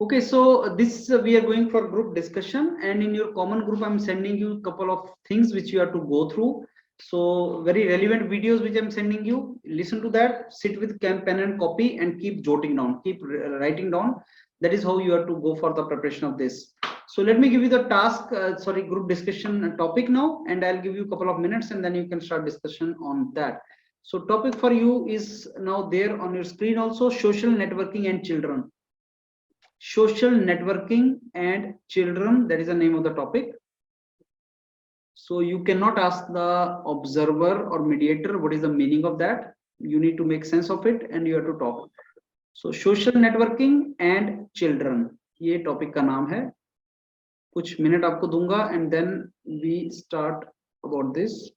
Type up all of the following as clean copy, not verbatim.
Okay, so this we are going for group discussion, and in your common group I'm sending you a couple of things which you have to go through. So very relevant videos which I'm sending you, listen to that, sit with pen and copy and keep jotting down, keep writing down. That is how you have to go for the preparation of this. So let me give you the task, group discussion topic now, and I'll give you a couple of minutes and then you can start discussion on that. So topic for you is now there on your screen also, social networking and children. Social networking and children, that is the name of the topic. So you cannot ask the observer or mediator what is the meaning of that. You need to make sense of it and you have to talk. So social networking and children, ये topic का नाम है. कुछ minute आपको दूंगा and then we start about this.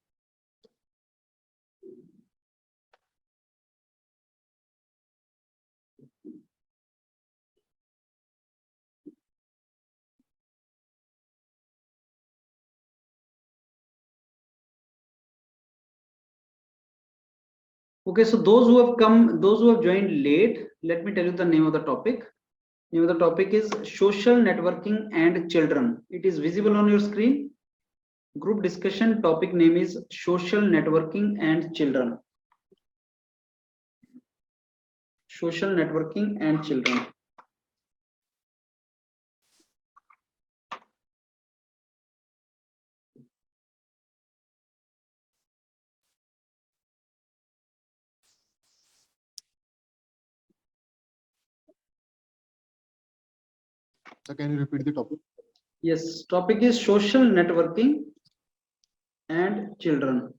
Okay, so those who have joined late, let me tell you the name of the topic. Name of the topic is social networking and children. It is visible on your screen. Group discussion topic name is social networking and children. Social networking and children. So can you repeat the topic? Yes, topic is social networking and children.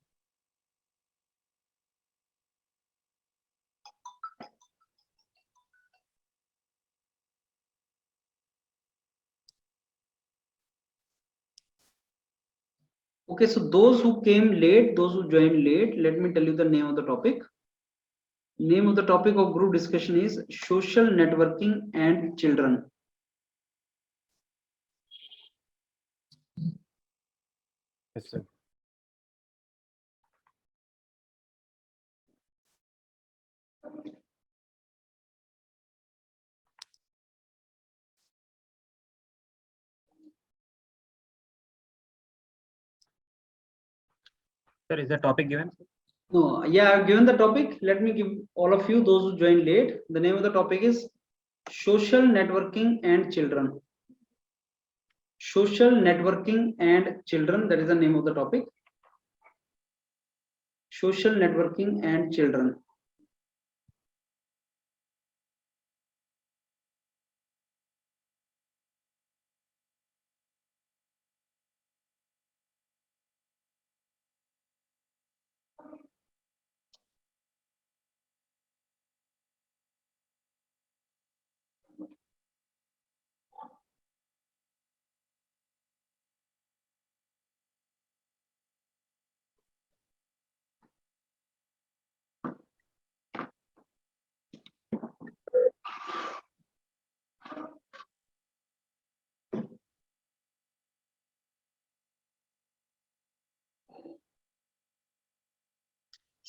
Okay, so those who came late, those who joined late, let me tell you the name of the topic. Name of the topic of group discussion is social networking and children. Yes, sir. Sir, is the topic given? No, yeah, I've given the topic. Let me give all of you, those who joined late. The name of the topic is social networking and children. Social networking and children, that is the name of the topic. Social networking and children.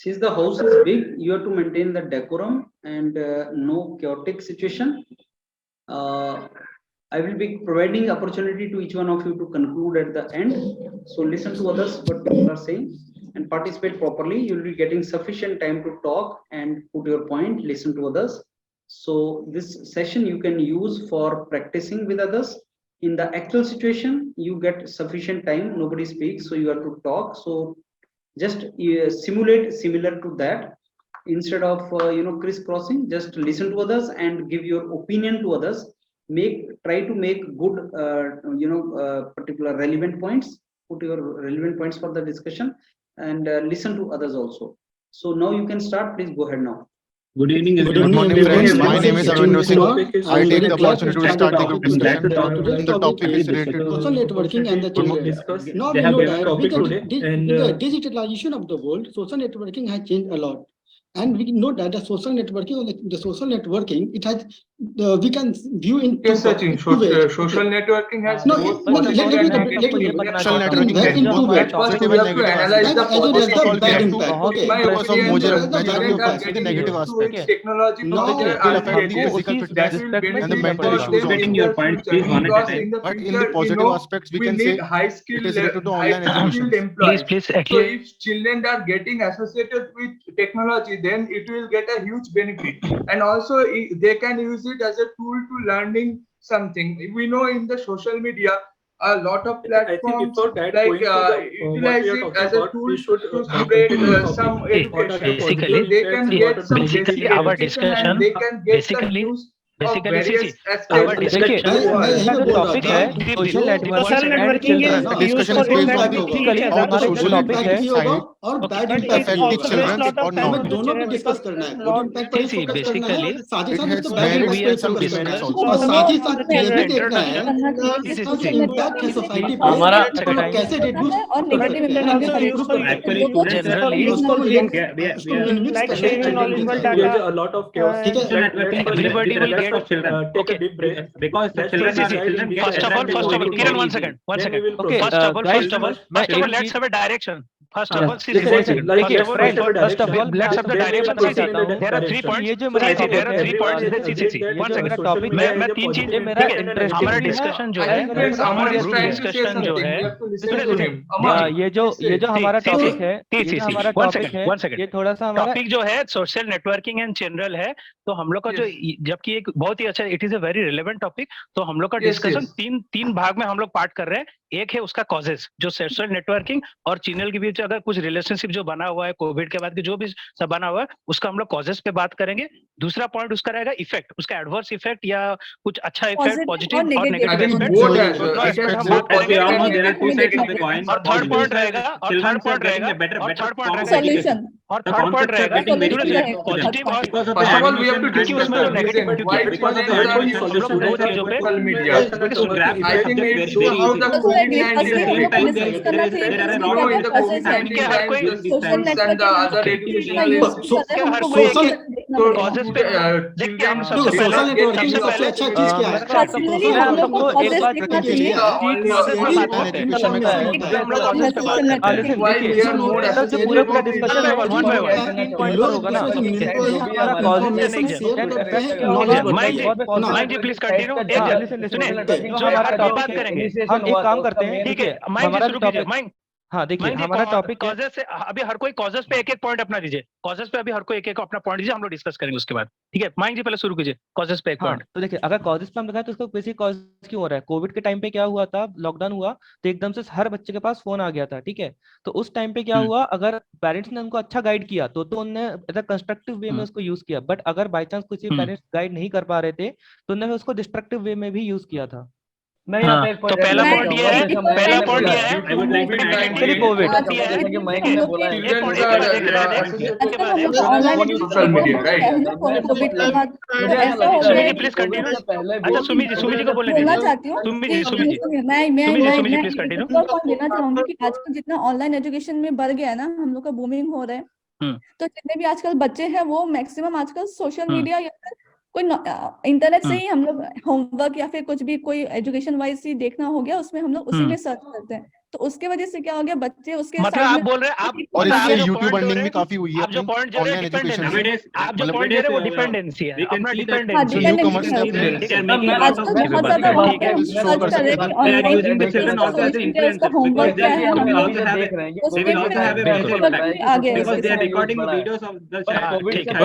Since the house is big, you have to maintain the decorum and no chaotic situation. I will be providing opportunity to each one of you to conclude at the end. So listen to others what people are saying and participate properly. You will be getting sufficient time to talk and put your point, listen to others. So this session you can use for practicing with others. In the actual situation, you get sufficient time, nobody speaks, so you have to talk. So just simulate similar to that. Instead of crisscrossing, just listen to others and give your opinion to others. Try to make good particular relevant points, put your relevant points for the discussion and listen to others also. So now you can start. Please go ahead now. Good evening. Good morning, friends. My name is Arvind Singh. I take the opportunity to start the group discussion. The topic is related to social networking and the children. Now we know that with the digitalization of the world, social networking has changed a lot. And we know that the social networking, it has we can view in Yes, Sachin. two ways. Social networking has No, both let me positive and negative Social networking that has into both ways. positive we and have to negative analyze aspects. the As well as First of all, the we bad have to impact. Okay. My focus on opinion, majority children of are the getting negative used to its aspects. technology Now, positive It will affect the advantages. physical That fitness will and the benefit mental for issues them also. in your their point, future, please one at a because time. in the But in the future, positive aspects, we we can need say high it is related to skilled online education. employees. Please, So actually, if children are getting associated with technology, then it will get a huge benefit. And also they can use it as a tool to learning something. We know in the social media, a lot of I think platforms before that, like going to the, utilize what we are it talking as a about, tool we should to complete spread the some topic. What are the education. basically- So they can positive get effects, some what are the basic basically our education and discussion- they can get the basically- use of basically, various see, aspects. our discussion- मैं यही जो बोल रहा topic था है कि social Social networking and The children discussion used is for based on effect the basically how the हमारा जो social टॉपिक है impact भी होगा side और Okay. Bad but impact it affect भी the also होगा। wastes children lot or of time not. हमें on the दोनों पे children डिस्कस because करना है, lot गुड इम्पैक्ट पर भी see, फोकस करना है, basically, साथ ही it साथ has इसका बैड merit इम्पैक्ट पे and some फोकस करना है, demerits also. और साथ ही on साथ the ये भी children. देखना है कि This is इसका जो see, इम्पैक्ट है सोसाइटी पे हमारा- उसको हम लोग कैसे रिड्यूस और कर negative सकते हैं, impact कैसे भी improve है। कर सकते Actually, हैं, generally- उसको हम लिंक we उसको are- मिमिक्स like करते हैं sharing children knowledgeable के साथ। data. There's a lot of chaos, ठीक है? Social networking for Everybody the will rest get- of children. take a Okay. deep breath. Because the Let's children see, are see, children get First of all, attracted to Kiran, very one second, easily. one Then we second. will Okay, First of all, guys, first of all, let's have a direction. First of all, see, Listen, one listen, second. like, First yes, of all, friends, first of all, let's have the मैं direction. बताना See, चाहता हूँ। there are 3 points. ये जो मेरा See, there topic are 3 है, points. See. ये One जो second. मेरा topic है, मैं 3 चीज, ये मेरा ठीक है, interesting हमारा है। डिस्कशन जो I है, think friends, Amar हमारा is trying to say discussion जो something. है, We have to listen सुने, to सुने। him. Amar, ये जो हमारा see, टॉपिक है, see, ये जो see, हमारा one टॉपिक second, है, one second. ये थोड़ा सा हमारा टॉपिक जो है सोशल नेटवर्किंग एंड जनरल है, तो हम लोग का जो जबकि एक बहुत ही अच्छा, it is a very relevant topic, तो हम लोग का Yes, डिस्कशन yes. तीन भाग में हम लोग पार्ट कर रहे हैं। एक है उसका कॉजेस, जो सोशल नेटवर्किंग और चैनल के बीच अगर कुछ रिलेशनशिप जो बना हुआ है कोविड के बाद के जो भी सब बना हुआ है, उसका हम लोग कॉजेस पे बात करेंगे। दूसरा पॉइंट उसका रहेगा इफेक्ट, उसका एडवर्स इफेक्ट या कुछ अच्छा इफेक्ट, पॉजिटिव और I negative think effect, both So, has दोनों it aspects has हम both बात करेंगे। Okay, almost there are two sides of the negative. coin. और थर्ड पॉइंट रहेगा, और Children third point are getting रहेगा, a better और थर्ड पॉइंट form of रहेगा, education. और The third point concepts are रहेगा getting very clear. पॉजिटिव और Because of the First of all, we have to animation discuss उसमें the जो reason negative why क्योंकि because of the children are animation, using हम लोग दो चीजों पे social media. to grab I the think subject it's very how the easily. COVID-19 At the same time, thing. there are a You lot know, of in the COVID-19 इनके हर times, कोई the schools and the other educational इनके हर कोई social causes पे देखिए हम सबसे social पहले networking सबसे सबसे पहले अच्छा चीज क्या है? पर्सनली हम लोग को एक बात देखने के लिए कॉजेस पे बात करते हैं, education में हम लोग कॉजेस पे बात करते हैं। why we are more जो पूरा पूरा associated डिस्कशन है with वो one by one. 3 पॉइंट पर होगा ना। हमारा कॉजेस information शेयर करते हैं, Okay, knowledge माइंड बढ़ती है ना। जी प्लीज कंटिन्यू। सुनिए जो जो हमारा हर टॉपिक बात करेंगे, हम एक काम करते हैं, ठीक है माइंड हमारा जी शुरू कीजिए। टॉपिक, माइंड हाँ देखिए माइंड जी हमारा टॉपिक है, कॉजेस से अभी हर कोई कॉजेस पे एक एक पॉइंट अपना दीजिए, कॉजेस पे अभी हर कोई एक एक अपना पॉइंट दीजिए, हम लोग डिस्कस करेंगे उसके बाद, ठीक है। माइंड जी पहले शुरू कीजिए कॉजेस पे एक हाँ पॉइंट। तो देखिए अगर कॉजेस पे हम लगाए तो उसका बेसिक कॉज क्यों हो रहा है। कोविड के टाइम पे क्या हुआ था, लॉकडाउन हुआ तो एकदम से हर बच्चे के पास फोन आ गया था, ठीक है। तो उस टाइम पे क्या हुआ, अगर पेरेंट्स ने उनको अच्छा गाइड किया तो उन्होंने कंस्ट्रक्टिव वे में उसको यूज किया, बट अगर बाई चांस कुछ पेरेंट्स गाइड नहीं कर पा रहे थे तो उन्होंने उसको डिस्ट्रक्टिव वे में भी यूज किया था। मैं यहाँ पे एक तो पहला पॉइंट ये है, पहला पॉइंट ये है, I would like to add Actually, COVID. social media, right? Sumi ji please continue. अच्छा सुमी जी को बोलने बोलना दीजिए। चाहती हूँ सुमी कि जी सुमी जी, सुमी जी, please continue. मैं पॉइंट देना चाहूंगी कि आजकल जितना ऑनलाइन एजुकेशन में बढ़ गया है ना, हम लोग का बूमिंग हो रहा है, तो जितने भी आजकल बच्चे हैं वो मैक्सिमम आजकल सोशल मीडिया या फिर कोई इंटरनेट से ही हम लोग होमवर्क या फिर कुछ भी कोई एजुकेशन वाइज ही देखना हो गया, उसमें हम लोग उसी में सर्च करते हैं। तो उसके वजह से क्या हो गया, बच्चे उसके मतलब आप बोल रहे हैं आप और इससे जो यूट्यूब point हो अर्निंग रहे भी हैं, काफी हुई है आप जो पॉइंट दे रहे हैं ऑनलाइन एजुकेशन डिपेंडेंसी, आप जो पॉइंट दे रहे हैं वो डिपेंडेंसी है, अपना dependency So newcomers they are आजकल बहुत ज्यादा वहाँ पे हम सर्च कर रहे हैं कि ऑनलाइन उसका होमवर्क क्या है, हम लोग उसमें भी आगे because they are recording the videos of the child.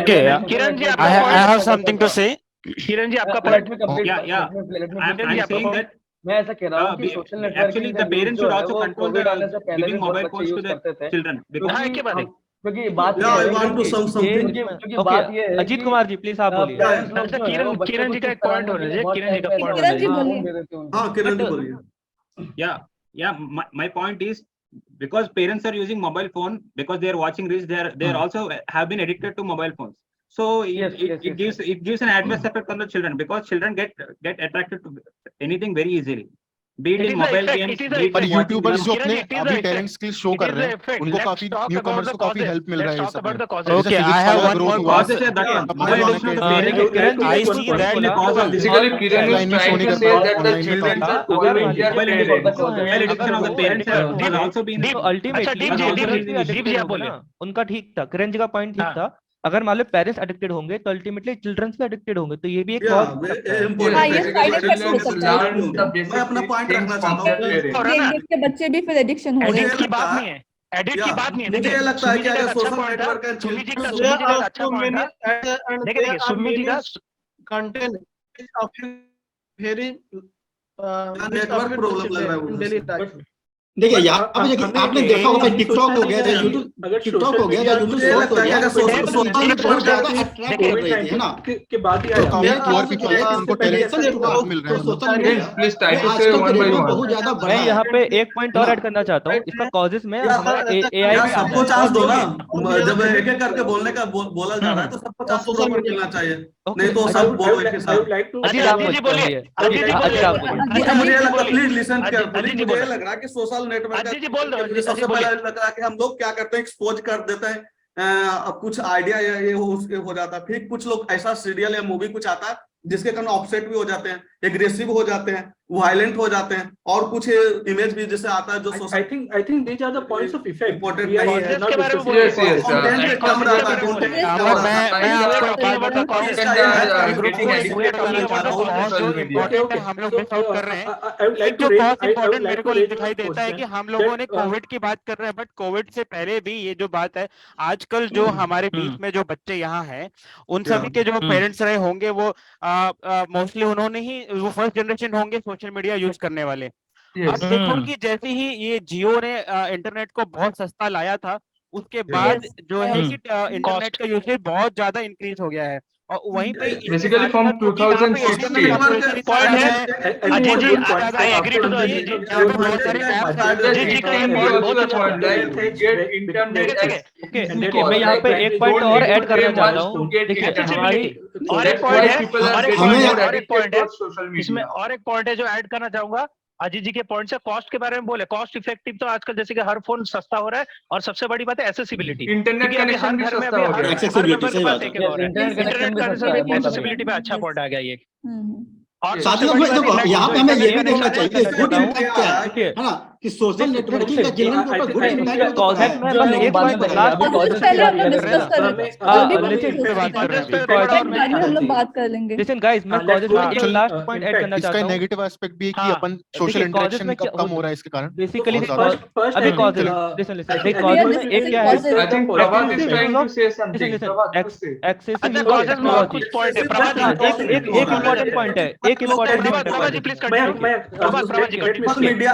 Okay, Kiran ji I have something to say. Kiran ji आपका पॉइंट I'm saying that मैं ऐसा कह रहा हूँ कि social networking actually the parents should also control the giving mobile phones to the children because हाँ, क्या बात है? क्योंकि बात Yeah, I want to some something. क्योंकि बात ये है अजीत कुमार जी प्लीज आप बोलिए। अच्छा किरण जी का एक पॉइंट होना चाहिए, किरण जी का पॉइंट किरण जी बोलिए। हाँ किरण जी बोलिए। yeah my point is because parents are using mobile phone because they are watching reels, they are also have been addicted to mobile phones, so it gives an adverse effect on the children because children get attracted to anything very easily. be it in mobile games, be it पर in watching YouTubers जो videos. अपने अभी talents के show कर रहे हैं उनको काफी न्यू कमर्स को काफी हेल्प मिल रहा है इस सब में। Okay, जैसे I have physics one growth more हुआ, Causes है that अपने mobile जमाने addiction of के the parents. Kiran I see that Basically, Kiran Online is में trying सोने to का say बाद that the online में children पढ़ना। are following their Mobile parents. addiction of the parents has also been. तो ultimately अच्छा, deep जी, deep जी आप बोले। उनका ठीक था, किरण जी का पॉइंट ठीक हाँ। था। अगर मान लो पेरेंट्स एडिक्टेड होंगे तो अल्टीमेटली चिल्ड्रंस भी एडिक्टेड होंगे, तो ये भी एक Yeah, कॉज हाँ, ये side effect हो सकता है। मैं अपना point रखना चाहता हूँ। देख देख के बच्चे भी फिर एडिक्शन हो रहे एडिट हैं। की बात नहीं है, एडिट की बात नहीं है। मुझे ये लगता है कि अगर सोशल पॉइंट था, नेटवर्क एंड सुमी जी का अच्छा पॉइंट था। देखिए सुमी जी का content of very network problem लग रहा है मुझे। देखिए यहाँ पे देखिए आपने देखा होगा टिकटॉक हो गया था, यूट्यूब टिकटॉक हो गया था, यूट्यूब शॉर्ट हो गया, सोशल नेटवर्क ज्यादा अट्रैक्ट कर रही थी, है ना? के बाद ही आया। उनको टैलेंट मिल रहा है। Social media Please try to आजकल say के one by डेट में one. बहुत ज्यादा बढ़ा मैं है। यहाँ पे एक पॉइंट और ऐड करना चाहता हूँ। इसका कॉजेस में हमारा एआई यार सबको चांस दो ना, जब एक एक करके बोलने का बोला जा रहा है तो सबको चांस प्रॉपर मिलना चाहिए, नहीं तो सब बोलो एक के साथ। अजीत आप जी बोलिए, अजीत जी अच्छा बोलिए। बोलिए। मुझे लगता है प्लीज लिसन केयरफुली, अजीत जी मुझे ये बोलो। लग रहा है कि सोशल नेटवर्क अजीत जी बोल दो, मुझे सबसे पहले लग रहा है कि हम लोग क्या करते हैं, एक्सपोज कर देते हैं, कुछ आइडिया या ये हो जाता है, फिर कुछ लोग ऐसा सीरियल या मूवी कुछ आता है जिसके कारण ऑफसेट भी हो जाते हैं, एग्रेसिव हो जाते हैं, वायलेंट हो जाते हैं, और कुछ इमेज भी जैसे आता है जो I think these are the points of effect. Important We are नहीं है। not इसके बारे में discussing Yes, yes. कंटेंट भी कम रहता है, कंटेंट मैं आपको एक बात बताता हूँ। हम लोग मिस आउट कर रहे हैं। एक जो बहुत इम्पोर्टेंट मेरे को ये दिखाई देता है कि हम लोगों ने कोविड की बात कर रहे हैं, बट कोविड से पहले भी ये जो बात है, आजकल जो हमारे बीच में जो बच्चे यहाँ हैं उन सभी के जो पेरेंट्स रहे होंगे वो मोस्टली उन्होंने ही, वो फर्स्ट जनरेशन होंगे सोशल मीडिया यूज करने वाले। अब देखो कि जैसे ही ये जियो ने इंटरनेट को बहुत सस्ता लाया था, उसके बाद जो है कि इंटरनेट का यूसेज बहुत ज्यादा इंक्रीज हो गया है, और वहीं पे Basically from 2016. Ajit ji, I agree to the जी बहुत सारे देखिए मैं यहाँ पे एक पॉइंट और ऐड करना चाहता हूँ। देखिए हमारी और एक पॉइंट है इसमें, और एक पॉइंट है जो ऐड करना चाहूंगा अजीत जी के पॉइंट से। कॉस्ट के बारे में बोले, कॉस्ट इफेक्टिव तो आजकल जैसे कि हर फोन सस्ता हो रहा है, और सबसे बड़ी बात है एक्सेसिबिलिटी। इंटरनेट कनेक्शन भी सस्ता हो रहा है। एक्सेसिबिलिटी पे अच्छा पॉइंट आ गया ये। और साथियों में देखो यहाँ पे हमें ये भी देखना चाहिए गुड इम्पैक्ट क्या है ना, कि सोशल नेटवर्किंग का जीवन के ऊपर गुड इम्पैक्ट कॉजेस में बस एक पॉइंट लास्ट पहले हम लोग डिस्कस कर हम लोग बात कर लेंगे। लिसन गाइस, मैं कॉजेस में एक लास्ट पॉइंट ऐड करना चाहता इसका हूं। नेगेटिव एस्पेक्ट भी है कि अपन सोशल इंटरेक्शन कम हो रहा है इसके कारण। बेसिकली बहुत अभी कॉजेस लिसन देख कॉजेस में एक क्या है, I think Prabhat is trying to say something. Prabhat, you say. Excessive causes में और कुछ पॉइंट है। प्रभात जी एक इम्पोर्टेंट पॉइंट है, एक important Prabhat ji please continue. Media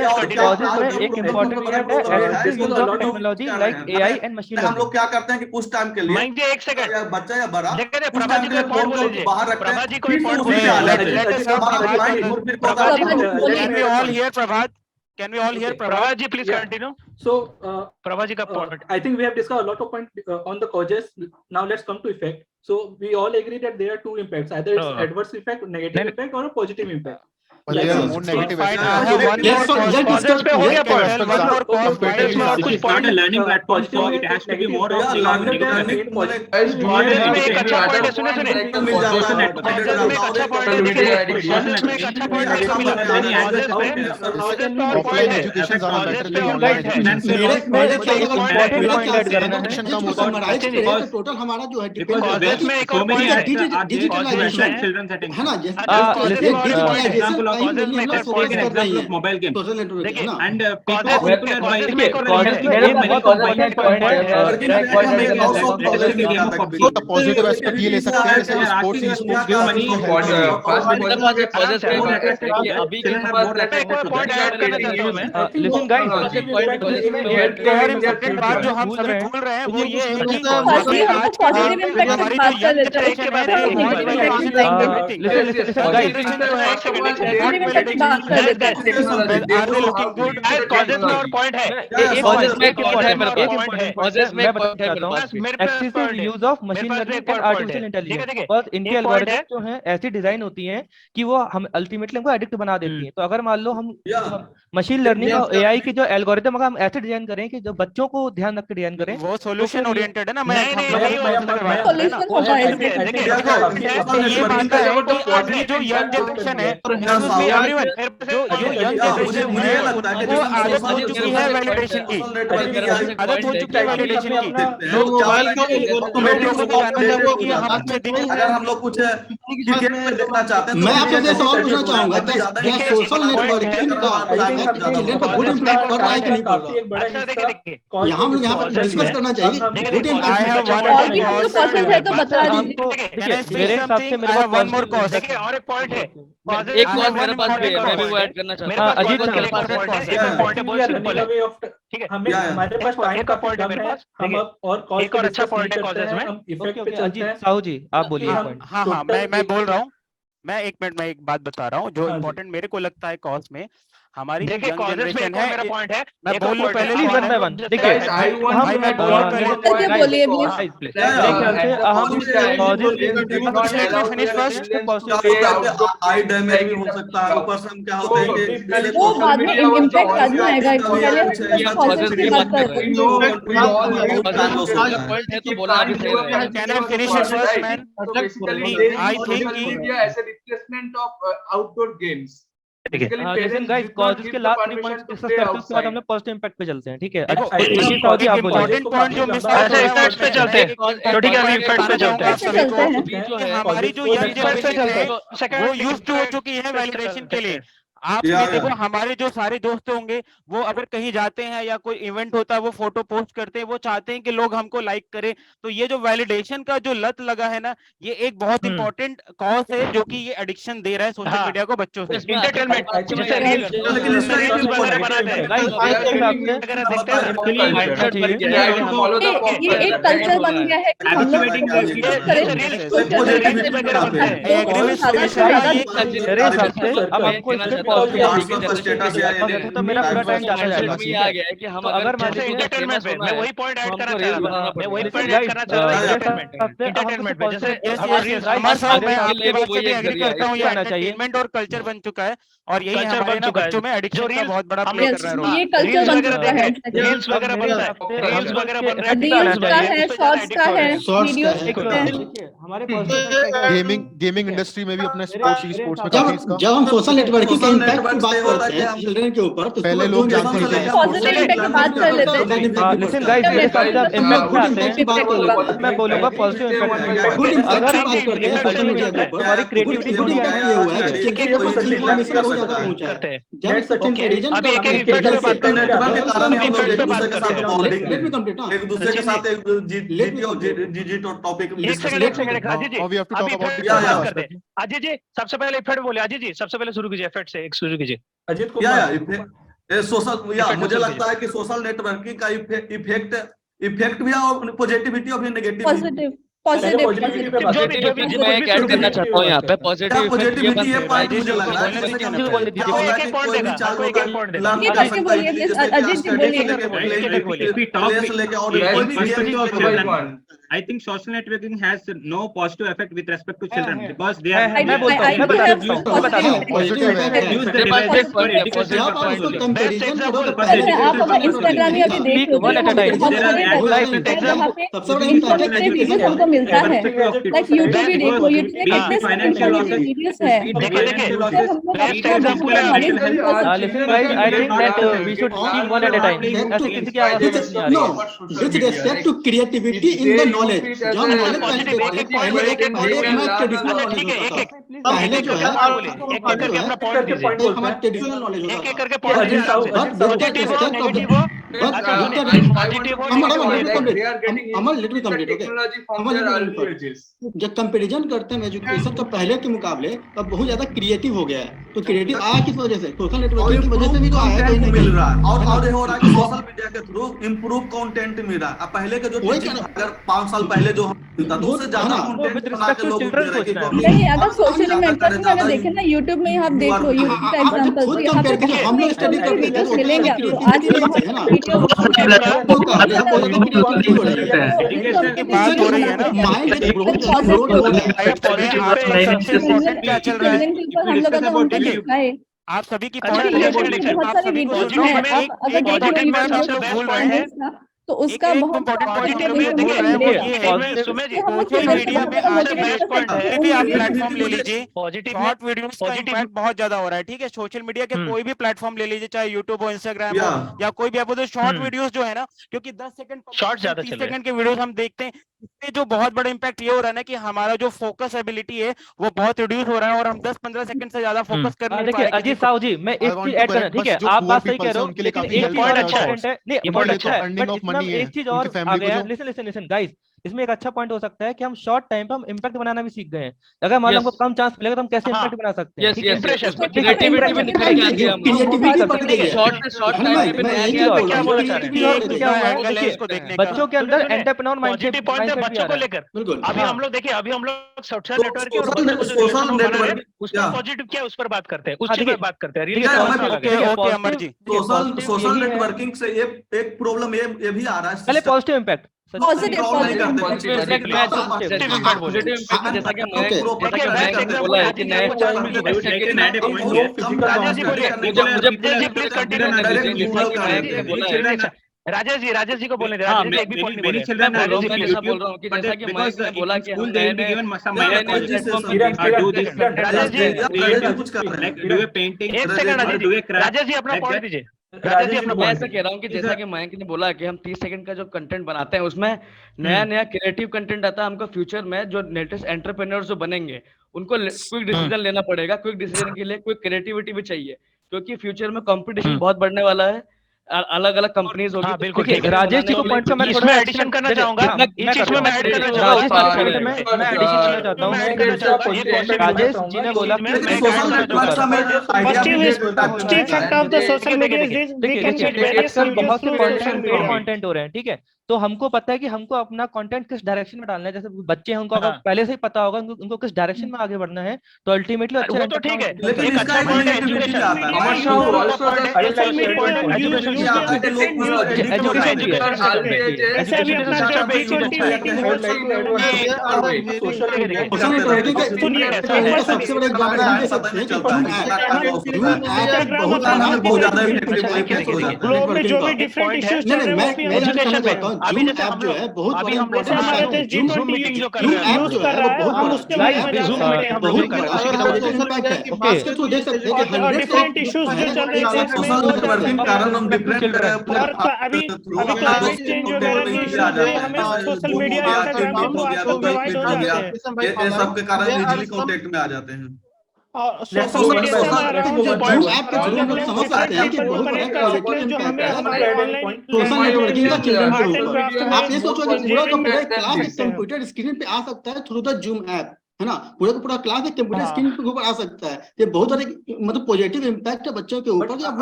एक इम्पोर्टेंट पॉइंट है excessive of technology like AI and machine हम लोग क्या करते हैं कि कुछ टाइम के लिए मैं जी एक सेकंड, या बच्चा या बड़ा देखिए कुछ प्रभात टाइम जी के लिए को पॉइंट फोन बोल को बाहर रखते हैं, प्रभात जी को फिर पॉइंट उसी पे आ जाते हैं। बोलिए। हमारा माइंड घूम फिर को प्रभात जी Can we all hear Prabhat? Can we all hear Prabhat? Prabhat ji please continue. So Prabhat ji का point. I think we have discussed a lot of points on the causes. Now let's come to effect. So we all agree that there are two impacts, either it's adverse effect, negative effect, or a positive impact. But there are more negative Fine, aspects. I have one more Causes cause पे हो गया point. one more cause. It's not a learning platform, so it has to be more of Yeah, learning negative. Guys, do causes you में एक अच्छा point है, सुने सुने मिल जाता है। कॉजेस में एक अच्छा पॉइंट है, देखिए कॉजेस में एक अच्छा पॉइंट है, कॉजेस पे और पॉइंट है, Education ज्यादा कॉजेस better पे नहीं और होना पॉइंट है। मेरे ख्याल से इम्पोर्टेंट पॉइंट ऐड करना है। Education कम होता है। समराइज करें तो टोटल हमारा जो है डिपेंड कॉजेस में एक और पॉइंट है, डिजिटलाइजेशन Children setting. है ना, example of mobile game. Social network है ना, And कॉजेस में people are कॉजेस buying में एक और कॉजेस में एक बहुत इम्पोर्टेंट पॉइंट है। तो पॉजिटिव एस्पेक्ट ये ले सकते हैं जैसे sports e sports give money for अभी के एक और पॉइंट ऐड करना चाहता हूं मैं। लिसन गाइस, बात जो हम सभी भूल रहे हैं वो ये है कि पॉजिटिव इम्पैक्ट की बात कर लेते हैं। Listen guys, use of machine learning and artificial intelligence, बस इनके एल्गोरिथम जो हैं ऐसी डिजाइन होती हैं कि वो हम अल्टीमेटली हमको एडिक्ट बना देती हैं। तो अगर मान लो हम मशीन लर्निंग और एआई की जो एल्गोरिथम अगर हम ऐसे डिजाइन करें कि जो बच्चों को ध्यान रख के डिजाइन करें, वो सॉल्यूशन ओरिएंटेड है ना। मैं ये मानता है कि अभी जो यंग जनरेशन है, जो यंग जनरेशन है वो आदत हो चुकी है वैलिडेशन की, आदत हो चुकी है वैलिडेशन की। लोग मोबाइल को अगर हम लोग कुछ क्रिकेट में देखना चाहते हैं, मैं आपसे ये सवाल पूछना चाहूंगा, क्या सोशल नेटवर्किंग का चिल्ड्रन पर गुड इम्पैक्ट पड़ रहा है कि नहीं पड़ रहा? यहाँ हम लोग यहाँ पर डिस्कस करना चाहिए गुड इम्पैक्ट तो बता दीजिए। मेरे हिसाब से मेरे पास वन मोर कॉज और एक पॉइंट है, एक कॉज मेरे पास भी है, मैं भी वो ऐड करना चाहता हूं। अजीत ठीक है, हमारे पास टाइम का पॉइंट है मेरे पास, हम और कॉज एक और अच्छा पॉइंट है कॉजेस में। हम इफेक्ट पे चलते हैं। साहू जी आप बोलिए। हाँ, मैं बोल रहा हूँ, मैं एक मिनट में एक बात बता रहा हूँ जो इम्पोर्टेंट मेरे को लगता है कॉज में। हमारी जो यंग जनरेशन है, मेरा पॉइंट है, मैं बोल लूं पहले, देखिए मैं बोल रहा आई डैमेज भी हो सकता है। ऊपर से हम क्या होते हैं कि वो बाद में इम्पैक्ट बाद में आएगा, पहले कॉजेस की बात करते हैं। पॉइंट है तो बोला अभी सही है। Can I finish it first man? I think as a replacement of outdoor games. Listen guys, causes के लास्ट 3 पॉइंट्स डिस्कस करते हैं, उसके बाद हम लोग पॉजिटिव इम्पैक्ट पे चलते हैं। ठीक है, इम्पोर्टेंट पॉइंट जो मिस इफेक्ट्स पे चलते हैं, तो ठीक है, अभी इफेक्ट्स पे चलते हैं। हमारी जो यंग जनरेशन है वो यूज्ड टू हो चुकी है वैलिडेशन के लिए। आप देखो, हमारे जो सारे दोस्त होंगे वो अगर कहीं जाते हैं या कोई इवेंट होता है वो फोटो पोस्ट करते हैं, वो चाहते हैं कि लोग हमको लाइक करें। तो ये जो वैलिडेशन का जो लत लगा है ना, ये एक बहुत इंपॉर्टेंट कॉज है जो कि ये एडिक्शन दे रहा है सोशल मीडिया को बच्चों से। एंटरटेनमेंट जैसे रील्स वगैरह बनाते हैं, ये एक कल्चर बन गया है कि हम लोग तो मेरा पूरा टाइम चला जाएगा। आ गया है कि हम अगर एंटरटेनमेंट पे मैं वही पॉइंट ऐड करना चाह रहा था, मैं वही पॉइंट ऐड करना चाह रहा था एंटरटेनमेंट पे। जैसे हमारे साथ मैं आपके बात से भी एग्री करता हूं, ये एंटरटेनमेंट और कल्चर बन चुका है और यही हमारे ना बच्चों में एडिक्शन का बहुत बड़ा प्ले कर रहा है रोल। ये कल्चर बन चुका है, रील्स वगैरह बन रहा है, रील्स वगैरह बन रहा रील्स का है, शॉर्ट्स का है, वीडियोस हमारे गेमिंग इंडस्ट्री में भी अपने स्पोर्ट्स ई स्पोर्ट्स में काफी इसका जब हम सोशल नेटवर्किंग के इम्पैक्ट की बात करते हैं चिल्ड्रन के ऊपर, तो पहले लोग जानते थे। पॉजिटिव इम्पैक्ट की बात कर लेते हैं। लिसन गाइस, मेरे साथ जब इम्पैक्ट आते हैं मैं बोलूंगा पॉजिटिव इम्पैक्ट। गुड इम्पैक्ट की बात करते हैं सोशल मीडिया के ऊपर, हमारी क्रिएटिविटी गुड इम्पैक्ट ये हुआ है कि चिल्ड्रन को इन्फॉर्मेशन बहुत ज्यादा पहुंचा है। जब सचिन कंपैरिजन अभी एक इफेक्ट पे बात करते हैं, एक दूसरे के साथ एक जीजी टॉपिक एक सेकंड अजय जी सबसे पहले इफेक्ट बोले। अजय जी सबसे पहले शुरू कीजिए, इफेक्ट से एक शुरू कीजिए। अजीत को सोशल मुझे लगता है कि सोशल नेटवर्किंग का इफेक्ट भी है और पॉजिटिविटी और नेगेटिव पॉजिटिव मैं एक ऐड करना चाहता हूं यहाँ पे पॉजिटिव पॉजिटिविटी है पॉइंट मुझे लग रहा है। I think social networking has no positive effect with respect to children because they are Instagram या देख हमको मिलता है, लाइक यूट्यूब भी देखो, यूट्यूब में कितने वीडियोस है। I think that we should keep one at a time. ऐसे किसी की आवाज नहीं आ रही है। With respect to creativity in the knowledge, जब नॉलेज पहले एक मैं ट्रेडिशनल नॉलेज होता था, पहले जो है एक करके अपना पॉइंट हमारा ट्रेडिशनल नॉलेज होता था, एक करके पॉइंट जब कंपैरिजन करते हैं एजुकेशन का पहले के मुकाबले तब बहुत ज्यादा क्रिएटिव हो गया है। तो क्रिएटिव आया किस वजह से? सोशल नेटवर्किंग की वजह से भी तो आया कहीं ना मिल कहीं। रहा है और ये हो रहा है कि सोशल मीडिया के थ्रू इम्प्रूव कंटेंट मिल रहा है। अब पहले के जो अगर 5 साल पहले जो मिलता तो उससे ज्यादा कंटेंट बना के लोग दे रहे हैं। नहीं, अगर सोशल नेटवर्किंग अगर देखें ना यूट्यूब में आप देख लो, यूट्यूब का एग्जांपल तो यहाँ पे हम लोग स्टडी करते थे मिलेंगे आपको। आज भी है ना आप सभी की तो उसका बहुत प्लेटफॉर्म ले लीजिए, शॉर्ट वीडियोस का इम्पैक्ट बहुत ज्यादा हो रहा है। ठीक है, सोशल मीडिया के कोई भी प्लेटफॉर्म ले लीजिए, चाहे यूट्यूब हो, इंस्टाग्राम हो या कोई भी, आप शॉर्ट वीडियोस जो है ना, क्योंकि 10 सेकंड शॉर्ट ज्यादा 30 सेकंड के वीडियोस हम देखते हैं, इससे जो बहुत बड़ा इम्पैक्ट ये हो रहा है ना कि हमारा जो फोकस एबिलिटी है वो बहुत रिड्यूस हो रहा है और हम 10-15 सेकंड से ज्यादा फोकस कर नहीं पा रहे। देखिए अजीत साहू जी, मैं एक चीज ऐड करना, ठीक है, आप बात सही कह रहे हो, लेकिन एक चीज और अच्छा है, नहीं पॉइंट अच्छा है, बट इसमें एक चीज और आ गया। लिसन गाइस, इसमें एक अच्छा पॉइंट हो सकता है कि हम शॉर्ट टाइम पे हम इम्पैक्ट बनाना भी सीख गए हैं। अगर मान लो हमको कम चांस मिलेगा तो हम कैसे इम्पैक्ट बना सकते हैं? क्रिएटिविटी में निखर के आ गया हम। शॉर्ट टाइम पे नया क्या बोला चाह रहे हैं? बच्चों के अंदर एंटरप्रेन्योर माइंडसेट बच्चों को लेकर अभी हम लोग देखिए, अभी हम लोग सोशल नेटवर्क उसका पॉजिटिव क्या है उस पर बात करते हैं, उस चीज पर बात करते हैं। अमर जी, सोशल नेटवर्किंग से एक प्रॉब्लम ये भी आ रहा है, पहले पॉजिटिव इम्पैक्ट पॉजिटिव जैसा कि मैंने बोला है कि राजेश जी को बोलने मेरी चिल्ड्रन बोल रहा हूँ कि जैसा कि मैंने बोला कि हम राजेश जी अपना पॉइंट दीजिए। मैं ऐसा कह रहा हूँ कि जैसा कि मयंक ने बोला कि हम 30 सेकंड का जो कंटेंट बनाते हैं उसमें नया क्रिएटिव कंटेंट आता है। हमको फ्यूचर में जो लेटेस्ट एंटरप्रेन्योर्स जो बनेंगे उनको क्विक डिसीजन लेना पड़ेगा। क्विक डिसीजन के लिए क्विक क्रिएटिविटी भी चाहिए, क्योंकि फ्यूचर में कंपटीशन बहुत बढ़ने वाला है, अलग अलग कंपनीज होगी। बिल्कुल राजेश जी को पॉइंट का मैं इसमें एडिशन करना चाहूंगा, इस चीज में मैं ऐड करना चाहता हूं। राजेश जी ने बोला बहुत से कंटेंट हो रहे हैं, ठीक है, तो हमको पता है कि हमको अपना कंटेंट किस डायरेक्शन में डालना है। जैसे बच्चे हैं उनको अगर पहले से ही पता होगा उनको किस डायरेक्शन में आगे बढ़ना है, तो अल्टीमेटली अच्छा तो ठीक है। लेकिन इसका अभी जैसे हम जो है बहुत अभी हम लोग जूम मीटिंग जो कर रहे हैं यूज कर रहा है, हम उसके बारे में जूम मीटिंग हम लोग कर रहे हैं। इसके थ्रू देख सकते हैं कि डिफरेंट इश्यूज जो चल रहे हैं सोशल नेटवर्किंग कारण हम डिफरेंट अभी क्लाइमेट चेंज वगैरह की इश्यूज है, हमें सोशल मीडिया इंस्टाग्राम को आपको प्रोवाइड हो जाते हैं, ये सब के कारण इजीली कांटेक्ट में आ जाते हैं। सोशल मीडिया ऐप के थ्रू हम लोग समझ सकते हैं कि बहुत बड़ा पॉजिटिव इम्पैक्ट है सोशल नेटवर्किंग का चिल्ड्रन के ऊपर। आप ये सोचो कि पूरा का पूरा क्लास कंप्यूटर स्क्रीन पे आ सकता है थ्रू द जूम ऐप, है ना, पूरा का पूरा क्लास एक कंप्यूटर स्क्रीन के ऊपर आ सकता है। ये बहुत सारे मतलब पॉजिटिव इम्पैक्ट है बच्चों के ऊपर कि आप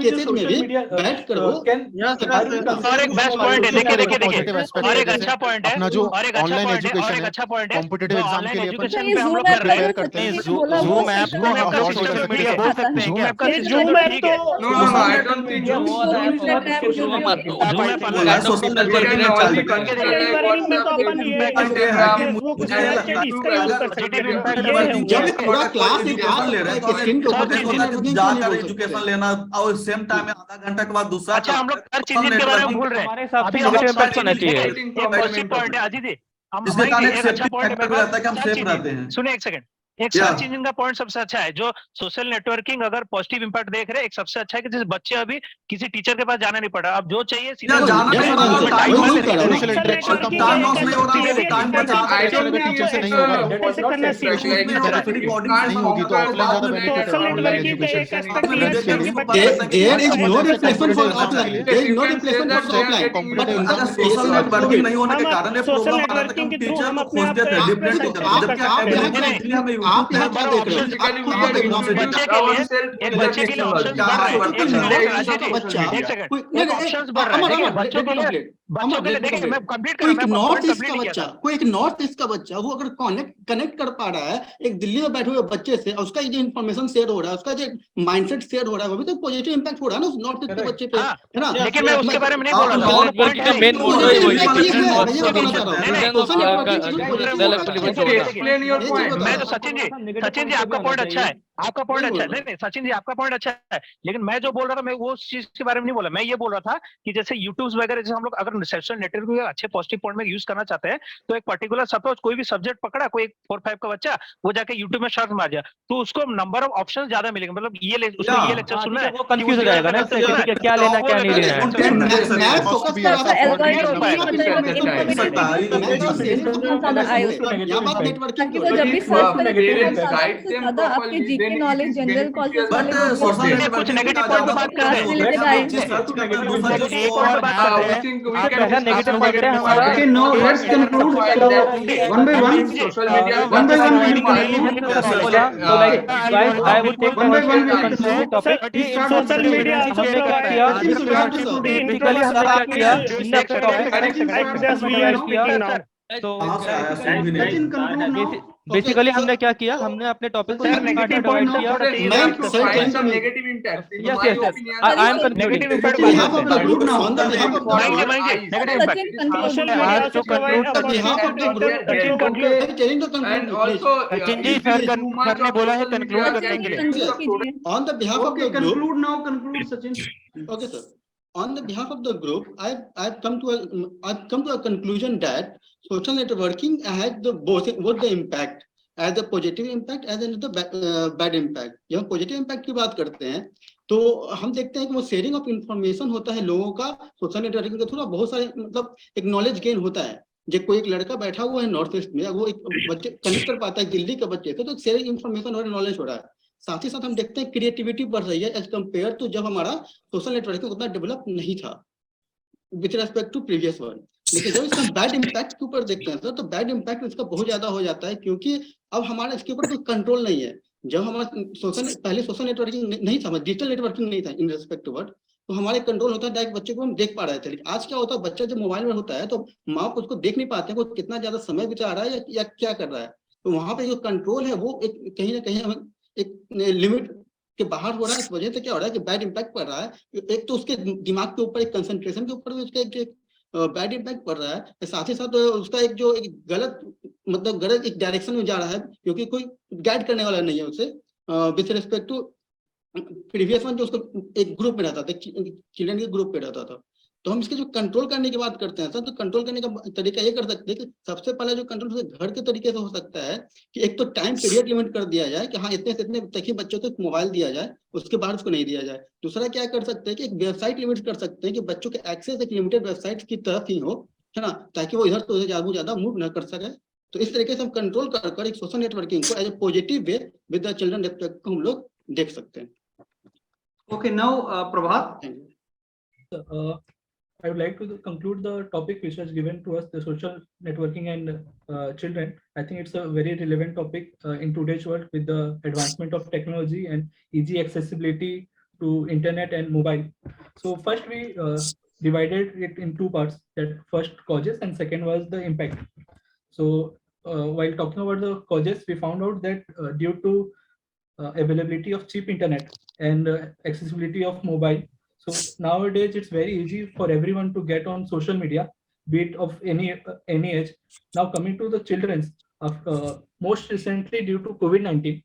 केसेस में भी बैठ कर वो और एक बेस्ट पॉइंट है, देखिए और एक अच्छा पॉइंट है, अपना जो और एक ऑनलाइन एजुकेशन है, अच्छा पॉइंट है, कॉम्पिटिटिव एग्जाम के लिए एजुकेशन पे हम लोग कर रहे हैं करते हैं। जूम ऐप को हम लोग सोशल मीडिया बोल सकते हैं क्या? जूम ऐप तो I don't think social networking में तो अपन ये वो कुछ इसका यूज कर सकते हैं। जब पूरा क्लास ले रहे हैं स्क्रीन के ऊपर जाकर एजुकेशन लेना और सेम टाइम में आधा घंटा के बाद दूसरा। अच्छा, हम लोग हर चीज के बारे में भूल रहे हैं। अभी हम लोग सर्च होना चाहिए। एक पॉइंट है अजीत जी, हम एक अच्छा पॉइंट रहता है कि हम सेफ रहते हैं। सुनिए एक सेकंड, एक सर्च इंजन का पॉइंट सबसे अच्छा है। जो सोशल नेटवर्किंग अगर पॉजिटिव इंपैक्ट देख रहे हैं, एक सबसे अच्छा है कि जैसे बच्चे अभी किसी टीचर के पास जाना नहीं पड़ा, अब जो चाहिए सीधा आप यहाँ क्या देख रहे हो? Basically, we are introducing ourselves एक to the बच्चे के लिए technology. ऑप्शंस बढ़ रहे हैं। कोई एक नॉर्थ सेकंड, ईस्ट का बच्चा, एक सेकंड, कोई एक ऑप्शंस बढ़ रहा है। देखिए बच्चों के लिए देखिए मैं कंप्लीट कर कोई रहा एक हूं, मैं नॉर्थ पॉइंट ईस्ट का कंप्लीट किया बच्चा, था। कोई एक नॉर्थ ईस्ट का बच्चा, वो अगर कनेक्ट कर पा रहा है एक दिल्ली में बैठे हुए बच्चे से, और उसका जो इन्फॉर्मेशन शेयर हो रहा है, उसका जो माइंडसेट शेयर हो रहा है, वो भी तो पॉजिटिव इंपैक्ट हो रहा है ना उस नॉर्थ ईस्ट के बच्चे पे, हाँ, है ना? लेकिन मैं उसके बारे में नहीं बोल रहा था। सोशल नेटवर्किंग का मेन मोड पॉजिटिव वही इम्पैक्ट ये है, मैं ये है। बताना चाह रहा हूँ। नहीं, सोशल नेटवर्किंग से जो नहीं, पॉजिटिव नहीं, इम्पैक्ट नहीं, है, Explain your ये point. बता मैं रहा तो सचिन जी आपका पॉइंट अच्छा है, आपका पॉइंट अच्छा है। नहीं नहीं सचिन जी आपका पॉइंट अच्छा है, लेकिन मैं जो बोल रहा था मैं वो चीज के बारे में नहीं बोला। मैं ये बोल रहा था कि जैसे यूट्यूब वगैरह जैसे हम लोग अगर सोशल नेटवर्क में अच्छे पॉजिटिव पॉइंट में यूज करना चाहते हैं, तो एक पर्टिकुलर सपोज कोई भी सब्जेक्ट पकड़ा, कोई 4-5 का बच्चा, वो जाके यूट्यूब में सर्च मार दिया, तो उसको नंबर ऑफ ऑप्शन ज्यादा मिलेंगे। मतलब उसको ये लेक्चर सुनना है, वो कंफ्यूज हो जाएगा ना इससे कि क्या लेना क्या नहीं लेना है। मैं फोकस कर रहा था यहाँ बात नेटवर्किंग की हो रही है। ज्यादा आपके GK knowledge, general college but social कुछ नेगेटिव पॉइंट पे बात कर पहला नेगेटिव पॉइंट है हमारा। Okay, now let's conclude. So, one by one. Social media. One by one we will मैंने conclude. तो बोला, so like guys, I would take One by one we will conclude the conclude. topic. We start with Social media हमने क्या किया? Basically हमने क्या किया? हमने अपने topic किया। तो Sachin, conclude now. बेसिकली हमने क्या किया, हमने अपने टॉपिक को Negative point किया। to find some negative impact. In Yes, my yes, yes. opinion, I am concluding. Negative impact behalf of the group, on the behalf of the negative Sachin impact आज जो conclude on the behalf of the group, I'm telling the and conclusion, also Sachin ji if sir too much sir ने of बोला है social conclude media करने can के लिए। conclude कीजिए। on the behalf of Okay, the group, conclude now. Conclude, Sachin. okay sir, on the behalf of the group, I've come to a conclusion that social networking has both the impact, as a positive impact as well as the bad impact. जब हम positive impact की बात करते हैं तो हम देखते हैं कि वो शेयरिंग ऑफ इंफॉर्मेशन होता है लोगों का सोशल नेटवर्किंग के थ्रू, बहुत सारे मतलब एक नॉलेज गेन होता है। जब कोई एक लड़का बैठा हुआ है नॉर्थ ईस्ट में, वो एक बच्चे कनेक्ट कर पाता है दिल्ली के बच्चे से, तो शेयरिंग इंफॉर्मेशन और नॉलेज हो रहा है। साथ ही साथ हम देखते हैं क्रिएटिविटी बढ़ रही है एज कम्पेयर टू जब हमारा सोशल नेटवर्किंग उतना डेवलप नहीं था with respect to previous one. लेकिन जब इसका बैड इम्पैक्ट के ऊपर देखते हैं सर, तो बैड इम्पैक्ट इसका बहुत ज्यादा हो जाता है, क्योंकि अब हमारा इसके ऊपर कोई कंट्रोल नहीं है। जब हमारा पहले सोशल नेटवर्किंग नहीं था, डिजिटल नेटवर्किंग नहीं था इन रेस्पेक्ट टू वर्ड, तो हमारे कंट्रोल होता है, डायरेक्ट बच्चे को हम देख पा रहे थे। लेकिन आज क्या होता है, बच्चा जब मोबाइल में होता है तो माँ बाप उसको देख नहीं पाते हैं वो कितना ज्यादा समय बिता रहा है या क्या कर रहा है। तो वहां पे जो कंट्रोल है वो एक कहीं ना कहीं हमें एक लिमिट के बाहर हो रहा है। इस वजह से क्या हो रहा है कि बैड इम्पैक्ट पड़ रहा है। एक तो उसके दिमाग के ऊपर, एक कंसंट्रेशन के ऊपर भी उसका एक बैड इम्पैक्ट पड़ रहा है। साथ ही साथ उसका एक जो एक गलत मतलब गलत एक डायरेक्शन में जा रहा है, क्योंकि कोई गाइड करने वाला नहीं है उसे with respect to previous one जो उसको एक ग्रुप में रहता था, चिल्ड्रन के ग्रुप पे रहता था। तो हम इसके जो कंट्रोल करने की बात करते हैं सर, तो कंट्रोल करने का तरीका ये कर सकते हैं कि सबसे पहले जो कंट्रोल घर के तरीके से हो सकता है कि एक तो टाइम पीरियड लिमिट कर दिया जाए कि हाँ इतने से इतने तक ही बच्चों को मोबाइल दिया जाए, उसके बाद उसको नहीं दिया जाए। दूसरा क्या कर सकते हैं कि एक वेबसाइट लिमिट कर सकते हैं कि बच्चों के एक्सेस एक लिमिटेड वेबसाइट की तरफ ही हो, है ना, ताकि वो इधर तो ज्यादा मूव न कर सके। तो इस तरीके से हम कंट्रोल कर एक सोशल नेटवर्किंग को as a positive way with the children respect को हम लोग देख सकते हैं। Okay, now Prabhat. I would like to conclude the topic which was given to us, the social networking and children. I think it's a very relevant topic in today's world with the advancement of technology and easy accessibility to internet and mobile. So first we divided it in two parts, that first causes and second was the impact. So while talking about the causes, we found out that due to availability of cheap internet and accessibility of mobile, so nowadays it's very easy for everyone to get on social media, be it of any age. Now coming to the children's, most recently due to COVID-19,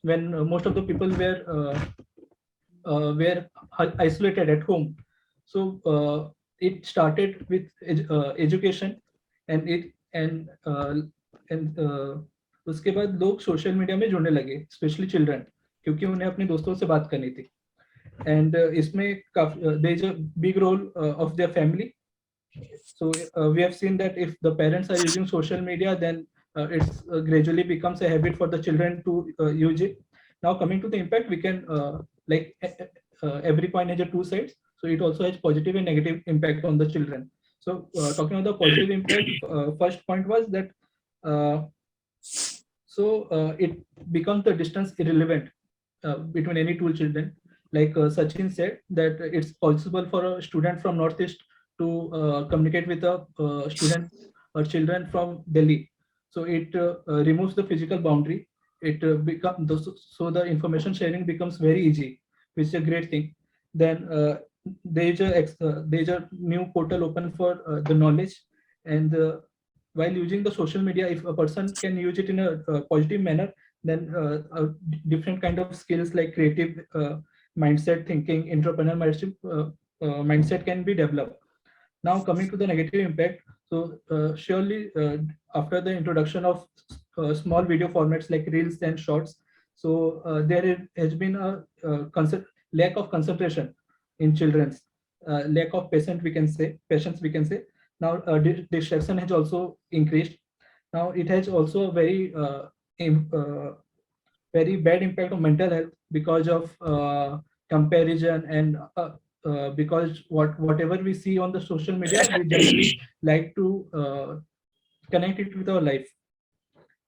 when most of the people were isolated at home, so it started with education and उसके बाद लोग social media में जुड़ने लगे, specially children, क्योंकि उन्हें अपने दोस्तों से बात करनी थी। एंड इसमें काफी there is a big role of their family. So we have seen that if the parents are using social media, then it's gradually becomes a habit for the children to use it. Now coming to the impact, we can every coin has two sides, so it also has positive and negative impact on the children. So talking about the positive impact, first point was that So it becomes the distance irrelevant between any two children. Like Sachin said, that it's possible for a student from Northeast to communicate with a student or children from Delhi. So it removes the physical boundary. It so the information sharing becomes very easy, which is a great thing. Then there's a new portal open for the knowledge, and while using the social media, if a person can use it in a positive manner, then different kind of skills like creative mindset, thinking, entrepreneurship mindset can be developed. Now coming to the negative impact, so surely after the introduction of small video formats like reels and shorts, so there has been a lack of concentration in children's, lack of patience we can say. Now distraction has also increased. Now it has also a very very bad impact on mental health because of comparison, and because whatever we see on the social media, we generally like to connect it with our life.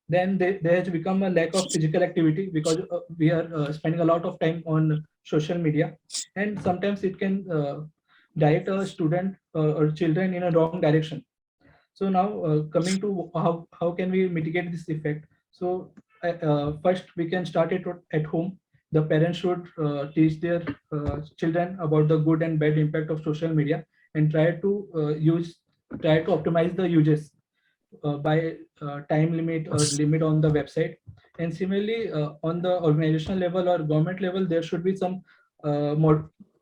Then there has become a lack of physical activity because we are spending a lot of time on social media, and sometimes it can direct a student or children in a wrong direction. So now coming to how can we mitigate this effect? So first we can start it at home. The parents should teach their children about the good and bad impact of social media, and try to optimize the uses by time limit or limit on the website. And similarly, on the organizational level or government level, there should be some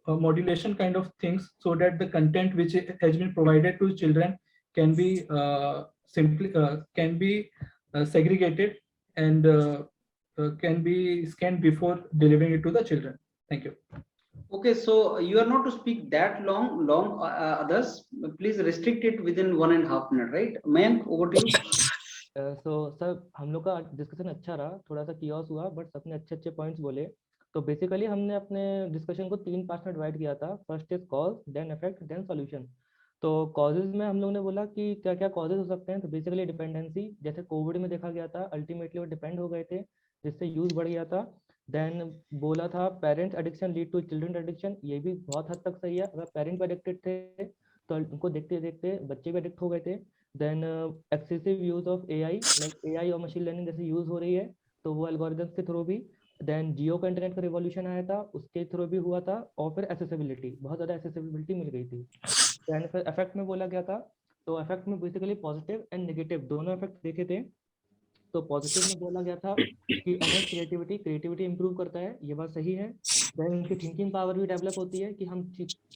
modulation kind of things, so that the content which has been provided to children can be segregated and can be scanned before delivering it to the children. Thank you. Okay, so you are not to speak that long, others. Please restrict it within 1.5 minutes, right? Mayank, over to you. So sir, हम लोग का discussion अच्छा रहा, थोड़ा सा chaos हुआ, but सबने अच्छे पॉइंट्स बोले. तो बेसिकली हमने अपने डिस्कशन को 3 पार्ट में डिवाइड किया था. First is cause, then effect, then solution. तो कॉजेज में हम लोग ने बोला कि क्या क्या कॉजेज हो सकते हैं. तो बेसिकली डिपेंडेंसी, जैसे कोविड में देखा गया था, अल्टीमेटली वो डिपेंड हो गए थे, जिससे यूज बढ़ गया था. देन बोला था parents addiction lead to children addiction. ये भी बहुत हद तक सही है. अगर पेरेंट भी एडिक्टेड थे तो उनको देखते देखते बच्चे भी एडिक्ट हो गए थे. Then excessive use of AI, like AI और मशीन लर्निंग जैसे यूज हो रही है, तो वो एल्गोरिथम्स के थ्रू भी. देन जियो का इंटरनेट का रिवॉल्यूशन आया था, उसके थ्रू भी हुआ था. और फिर एसेसिबिलिटी, बहुत ज़्यादा एसेसिबिलिटी मिल गई थी. देन फिर इफेक्ट में बोला गया था. तो इफेक्ट में बेसिकली पॉजिटिव एंड नेगेटिव दोनों इफेक्ट देखे थे. तो पॉजिटिव में बोला गया था कि क्रिएटिविटी इंप्रूव करता है, ये बात सही है. देन उनकी थिंकिंग पावर भी डेवलप होती है कि हम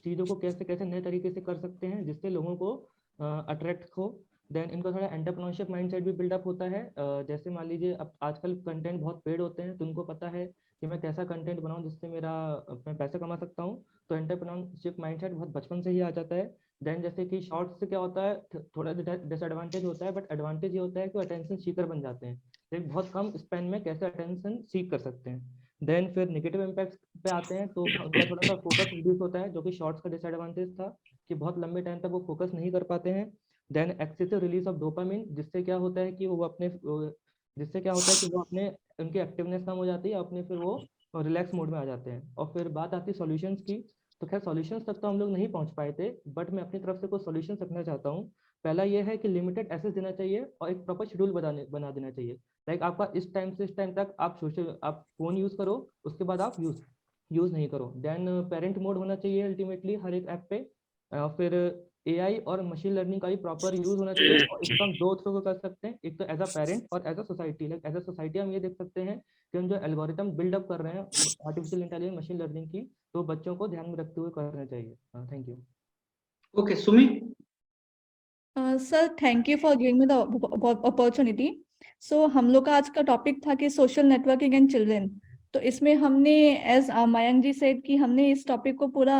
चीज़ों को कैसे नए तरीके से कर सकते हैं जिससे लोगों को अट्रैक्ट हो. देन इनका थोड़ा एंटरप्रेन्योरशिप माइंडसेट भी बिल्डअप होता है. जैसे मान लीजिए अब आजकल कंटेंट बहुत पेड होते हैं, तो उनको पता है कि मैं कैसा कंटेंट बनाऊं जिससे मैं पैसा कमा सकता हूं. तो एंटरप्रेन्योरशिप माइंडसेट बहुत बचपन से ही आ जाता है. देन जैसे कि शॉर्ट्स से क्या होता है, थोड़ा डिसएडवांटेज होता है, बट एडवांटेज ये होता है कि अटेंशन सीकर बन जाते हैं. एक बहुत कम स्पेन में कैसे अटेंशन सीक कर सकते हैं. देन फिर नेगेटिव इम्पैक्ट पे आते हैं, तो उनका थोड़ा सा फोकस रिड्यूस होता है, जो कि शॉर्ट्स का डिसएडवांटेज था कि बहुत लंबे टाइम तक वो फोकस नहीं कर पाते हैं. Then excessive release of dopamine, जिससे क्या होता है कि वो अपने उनकी एक्टिवनेस कम हो जाती है, अपने फिर वो रिलैक्स मोड में आ जाते हैं. और फिर बात आती है सॉल्यूशंस की. तो खैर सॉल्यूशंस तक तो हम लोग नहीं पहुंच पाए थे, बट मैं अपनी तरफ से कुछ सॉल्यूशंस रखना चाहता हूँ. पहला ये है कि लिमिटेड एक्सेस देना चाहिए और एक प्रॉपर शेड्यूल बना देना चाहिए. लाइक आपका इस टाइम से इस टाइम तक आप फोन यूज करो, उसके बाद आप यूज नहीं करो. देन पेरेंट मोड होना चाहिए अल्टीमेटली हर एक ऐप पे. फिर एआई और मशीन लर्निंग का भी प्रॉपर यूज होना चाहिए. और इसका हम 2 थ्रू कर सकते हैं, एक तो एज अ पेरेंट और as a society. Like as a society हम ये देख सकते हैं कि हम जो एल्गोरिथम बिल्डअप कर रहे हैं आर्टिफिशियल इंटेलिजेंस मशीन लर्निंग की, तो बच्चों को ध्यान में रखते हुए करना चाहिए. Thank you. Okay Sumi. Sir thank you for giving me the opportunity. So हम लोग का आज का टॉपिक था कि सोशल नेटवर्किंग एंड चिल्ड्रन. तो इसमें हमने एज मयंक जी सेड कि हमने इस टॉपिक को पूरा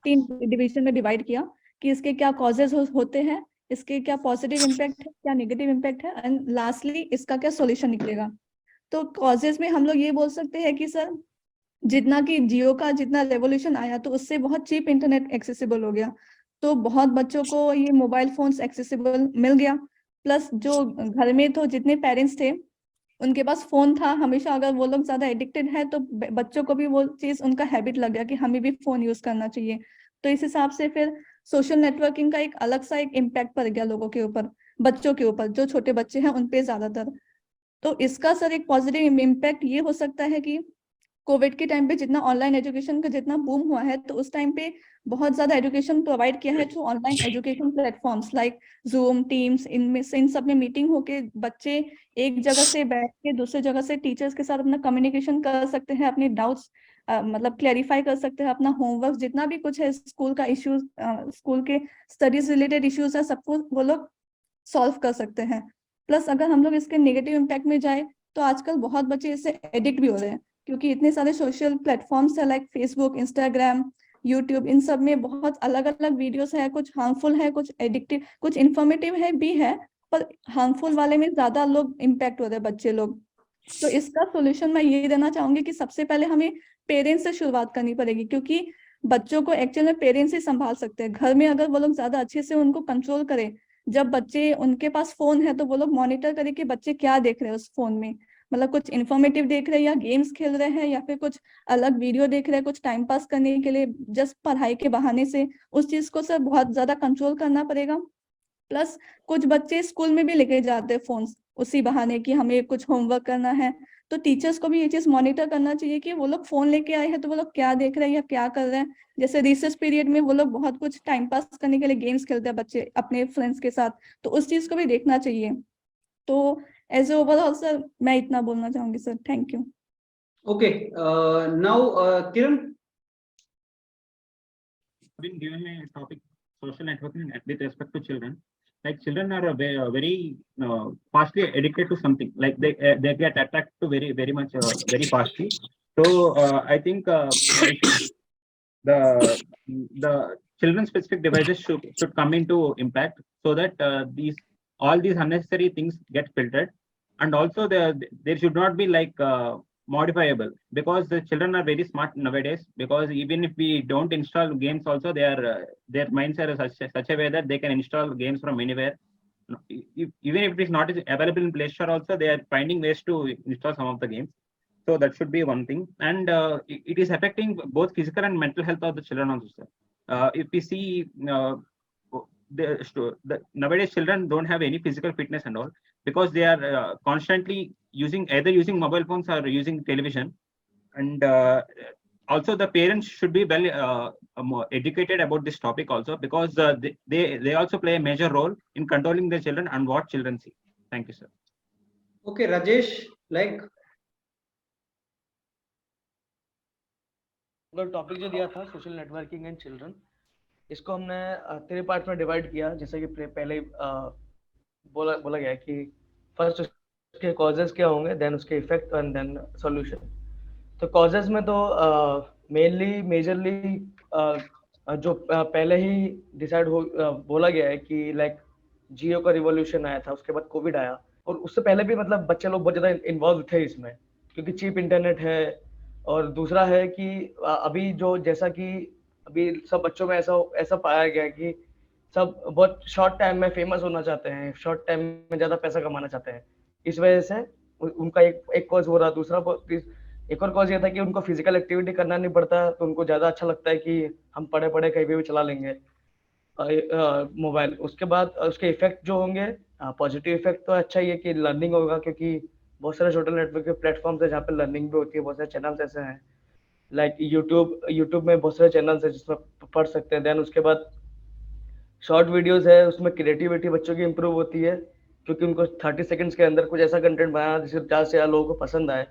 3 डिवीजन में डिवाइड किया कि इसके क्या कॉजेज होते हैं, इसके क्या पॉजिटिव इम्पैक्ट है, क्या नेगेटिव इम्पैक्ट है, एंड लास्टली इसका क्या सॉल्यूशन निकलेगा. तो कॉजेज में हम लोग ये बोल सकते हैं कि सर जितना कि जियो का जितना रेवोल्यूशन आया, तो उससे बहुत चीप इंटरनेट एक्सेसिबल हो गया. तो बहुत बच्चों को ये मोबाइल फोन्स एक्सेसिबल मिल गया. प्लस जो घर में तो जितने पेरेंट्स थे उनके पास फोन था हमेशा, अगर वो लोग ज्यादा एडिक्टेड है तो बच्चों को भी वो चीज उनका हैबिट लग गया कि हमें भी फोन यूज करना चाहिए। तो इस हिसाब से फिर सोशल नेटवर्किंग का एक अलग सा एक इम्पैक्ट पड़ गया लोगों के ऊपर, बच्चों के ऊपर, जो छोटे बच्चे हैं उन पे ज्यादातर। तो इसका सर एक पॉजिटिव इम्पैक्ट ये हो सकता है कि कोविड के टाइम पे जितना ऑनलाइन एजुकेशन का जितना बूम हुआ है, तो उस टाइम पे बहुत ज्यादा एजुकेशन प्रोवाइड किया है through online education platforms like zoom, teams. इनमें से इन सब में मीटिंग होके बच्चे एक जगह से बैठ के दूसरे जगह से टीचर्स के साथ अपना कम्युनिकेशन कर सकते हैं, अपने डाउट्स मतलब क्लैरिफाई कर सकते हैं, अपना होमवर्क जितना भी कुछ है स्कूल का इश्यूज, स्कूल के स्टडीज रिलेटेड इश्यूज है, सबको वो लोग सॉल्व कर सकते हैं। प्लस अगर हम लोग इसके नेगेटिव इम्पैक्ट में जाए तो आजकल बहुत बच्चे इससे एडिक्ट भी हो रहे हैं, क्योंकि इतने सारे सोशल प्लेटफॉर्म्स है लाइक फेसबुक, इंस्टाग्राम, यूट्यूब, इन सब में बहुत अलग अलग वीडियोस है, कुछ हार्मफुल है, कुछ एडिक्टिव, कुछ इन्फॉर्मेटिव है भी है, पर हार्मफुल वाले में ज्यादा लोग इम्पैक्ट हो रहे हैं बच्चे लोग। तो इसका सोल्यूशन मैं ये देना चाहूंगी कि सबसे पहले हमें पेरेंट्स से शुरुआत करनी पड़ेगी, क्योंकि बच्चों को एक्चुअल में पेरेंट्स ही संभाल सकते हैं। घर में अगर वो लोग ज्यादा अच्छे से उनको कंट्रोल करें, जब बच्चे उनके पास फोन है तो वो लोग मॉनिटर करें कि बच्चे क्या देख रहे हैं उस फोन में, मतलब कुछ इन्फॉर्मेटिव देख रहे हैं या गेम्स खेल रहे हैं या फिर कुछ अलग वीडियो देख रहे हैं कुछ टाइम पास करने के लिए, जस्ट पढ़ाई के बहाने से। उस चीज को सर बहुत ज्यादा कंट्रोल करना पड़ेगा। प्लस कुछ बच्चे स्कूल में भी लेके जाते हैं फोन उसी बहाने कि हमें कुछ होमवर्क करना है, तो टीचर्स को भी ये चीज मॉनिटर करना चाहिए कि वो लोग फोन लेके आए हैं तो वो लोग क्या देख रहे हैं या क्या कर रहे हैं। जैसे रिसेस पीरियड में वो लोग बहुत कुछ टाइम पास करने के लिए गेम्स खेलते हैं बच्चे अपने फ्रेंड्स के साथ, तो उस चीज को भी देखना चाहिए। तो एज ए ओवरऑल सर मैं इतना बोलना चाहूंगी sir. Thank you. Okay, now Kiran. Been given a topic social networking with respect to children. Like children are very fastly addicted to something. Like they get attracted to very much very fastly. So I think the children specific devices should come into impact so that all these unnecessary things get filtered, and also there should not be like modifiable, because the children are very smart nowadays, because even if we don't install games also, their minds are such a way that they can install games from anywhere. Even if it is not available in Play Store also, they are finding ways to install some of the games. So that should be one thing, and it is affecting both physical and mental health of the children also. If we see nowadays children don't have any physical fitness and all, because they are constantly either using mobile phones or using television. And also the parents should be well more educated about this topic also, because they also play a major role in controlling their children and what children see. Thank you, sir. Okay, Rajesh, like topic जो दिया था social networking and children, इसको हमने 3 part में divide किया, जैसे कि पहले बोला गया कि फर्स्ट उसके कॉजेस क्या होंगे, देन उसके इफेक्ट एंड देन सॉल्यूशन। तो कॉजेस में तो मेजरली जो पहले ही डिसाइड बोला गया है कि लाइक जियो का रिवॉल्यूशन आया था, उसके बाद कोविड आया, और उससे पहले भी मतलब बच्चे लोग बहुत ज्यादा इन्वॉल्व थे इसमें, क्योंकि चीप इंटरनेट है। और दूसरा है कि अभी जो जैसा कि अभी सब बच्चों में ऐसा पाया गया कि सब बहुत शॉर्ट टाइम में फेमस होना चाहते हैं, शॉर्ट टाइम में ज्यादा पैसा कमाना चाहते हैं। इस वजह से उनका एक कॉज हो रहा। दूसरा एक और कॉज ये था कि उनको फिजिकल एक्टिविटी करना नहीं पड़ता, तो उनको ज्यादा अच्छा लगता है कि हम पढ़े कहीं भी चला लेंगे मोबाइल। उसके बाद उसके इफेक्ट जो होंगे, पॉजिटिव इफेक्ट तो अच्छा ही है कि लर्निंग होगा, क्योंकि बहुत सारे सोशल नेटवर्क के प्लेटफॉर्म्स है जहाँ पे लर्निंग भी होती है। बहुत सारे चैनल्स ऐसे हैं लाइक यूट्यूब में बहुत सारे चैनल्स है जिसमें पढ़ सकते हैं। देन उसके बाद शॉर्ट वीडियोस है, उसमें क्रिएटिविटी बच्चों की इंप्रूव होती है, क्योंकि उनको 30 सेकंड्स के अंदर कुछ ऐसा कंटेंट बनाना जिससे ज़्यादा से ज़्यादा लोगों को पसंद आए।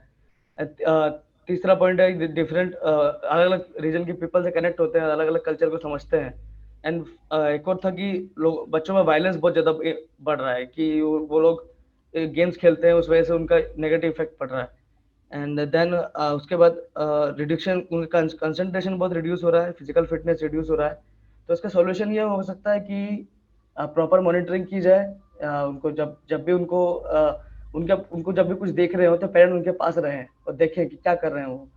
तीसरा पॉइंट है डिफरेंट अलग अलग रीजन के पीपल से कनेक्ट होते हैं, अलग अलग कल्चर को समझते हैं। एंड एक और था कि लोग बच्चों में वायलेंस बहुत ज़्यादा बढ़ रहा है, कि वो लोग गेम्स खेलते हैं, उस वजह से उनका नेगेटिव इफेक्ट पड़ रहा है। एंड देन उसके बाद रिडक्शन, उनका कंसंट्रेशन बहुत रिड्यूस हो रहा है, फिजिकल फिटनेस रिड्यूस हो रहा है। तो इसका सॉल्यूशन ये हो सकता है कि प्रॉपर मॉनिटरिंग की जाए। उनको जब भी उनको जब भी कुछ देख रहे हो तो पेरेंट उनके पास रहें और देखें कि क्या कर रहे हैं वो।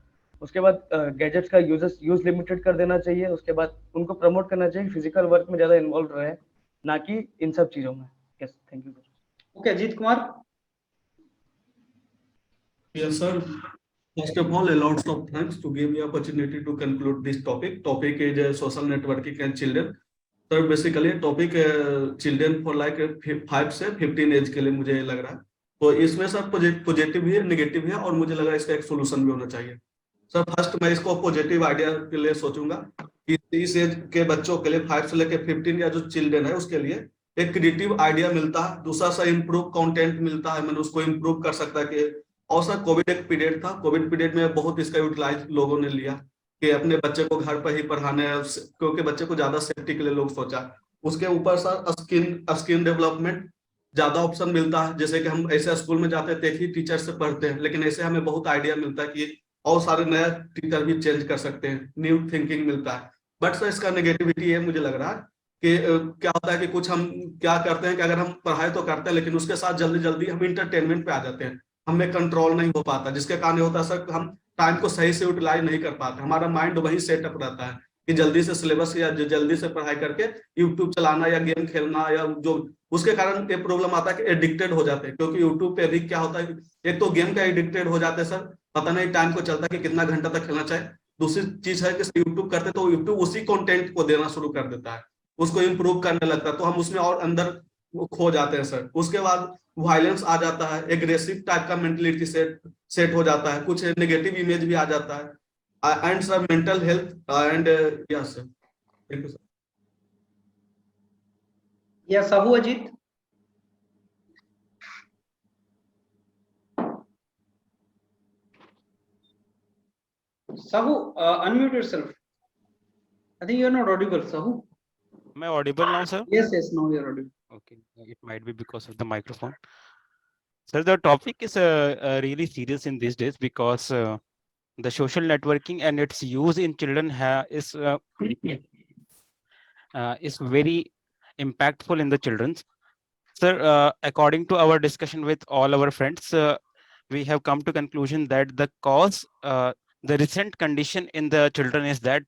उसके बाद गैजेट्स का यूज लिमिटेड कर देना चाहिए। उसके बाद उनको प्रमोट करना चाहिए फिजिकल वर्क में ज्यादा इन्वॉल्व रहे, ना कि इन सब चीजों में। Yes, thank you. Okay, Ajit Kumar. Yes, sir. First of all, a lot of thanks to give me opportunity to conclude this topic. Topic is social networking and children. Sir, basically topic children for like 5 से 15 as के लिए मुझे लग रहा है। तो इसमें sir positive भी है, नेगेटिव है, और मुझे लगा इसका एक सोल्यूशन भी होना चाहिए। सर फर्स्ट मैं इसको पॉजिटिव आइडिया के लिए सोचूंगा कि इस एज के बच्चों के लिए 5 से लेकर 15 या जो चिल्ड्रन है उसके लिए एक क्रिएटिव आइडिया मिलता है। दूसरा सा इम्प्रूव कंटेंट मिलता है, मैंने उसको इम्प्रूव कर सकता है कि। और सर कोविड एक पीरियड था, कोविड पीरियड में बहुत इसका यूटिलाइज लोगों ने लिया कि अपने बच्चे को घर पर ही पढ़ाना है, क्योंकि बच्चे को ज्यादा सेफ्टी के लिए लोग सोचा। उसके ऊपर सर स्किल डेवलपमेंट ज्यादा ऑप्शन मिलता है। जैसे कि हम ऐसे स्कूल में जाते हैं तो एक ही टीचर से पढ़ते हैं, लेकिन ऐसे हमें बहुत आइडिया मिलता है कि और सारे नया टीचर भी चेंज कर सकते हैं, न्यू थिंकिंग मिलता है। बट सर इसका नेगेटिविटी है मुझे लग रहा है कि क्या होता है कि कुछ हम क्या करते हैं कि अगर हम पढ़ाई तो करते हैं, लेकिन उसके साथ जल्दी जल्दी हम इंटरटेनमेंट पे आ जाते हैं, हमें कंट्रोल नहीं हो पाता, जिसके कारण होता है सर हम टाइम को सही से यूटिलाइज नहीं कर पाते। हमारा माइंड वही सेटअप रहता है कि जल्दी से सिलेबस या जल्दी से पढ़ाई करके यूट्यूब चलाना या गेम खेलना, या जो उसके कारण ये प्रॉब्लम आता है कि एडिक्टेड हो जाते हैं। क्योंकि यूट्यूब पे अभी क्या होता है, एक तो गेम का एडिक्टेड हो जाते हैं सर, पता नहीं टाइम को चलता है कि कितना घंटा तक खेलना चाहिए। दूसरी चीज है कि यूट्यूब करते तो यूट्यूब उसी कंटेंट को देना शुरू कर देता है, उसको इम्प्रूव करने लगता है, तो हम उसमें और अंदर खो जाते हैं सर। उसके बाद वायलेंस आ जाता है, एग्रेसिव टाइप का मेंटलिटी सेट हो जाता है, कुछ नेगेटिव इमेज भी आ जाता है, and sir mental health and yes sir. Thank you sir. या Sahu Ajit. Sahu, unmute yourself. I think you are not audible, Sahu. Am I audible now, sir? Yes, now you are audible. Okay, it might be because of the microphone. Sir, the topic is really serious in these days because the social networking and its use in children is very impactful in the children. Sir, according to our discussion with all our friends, we have come to conclusion that the cause, the recent condition in the children is that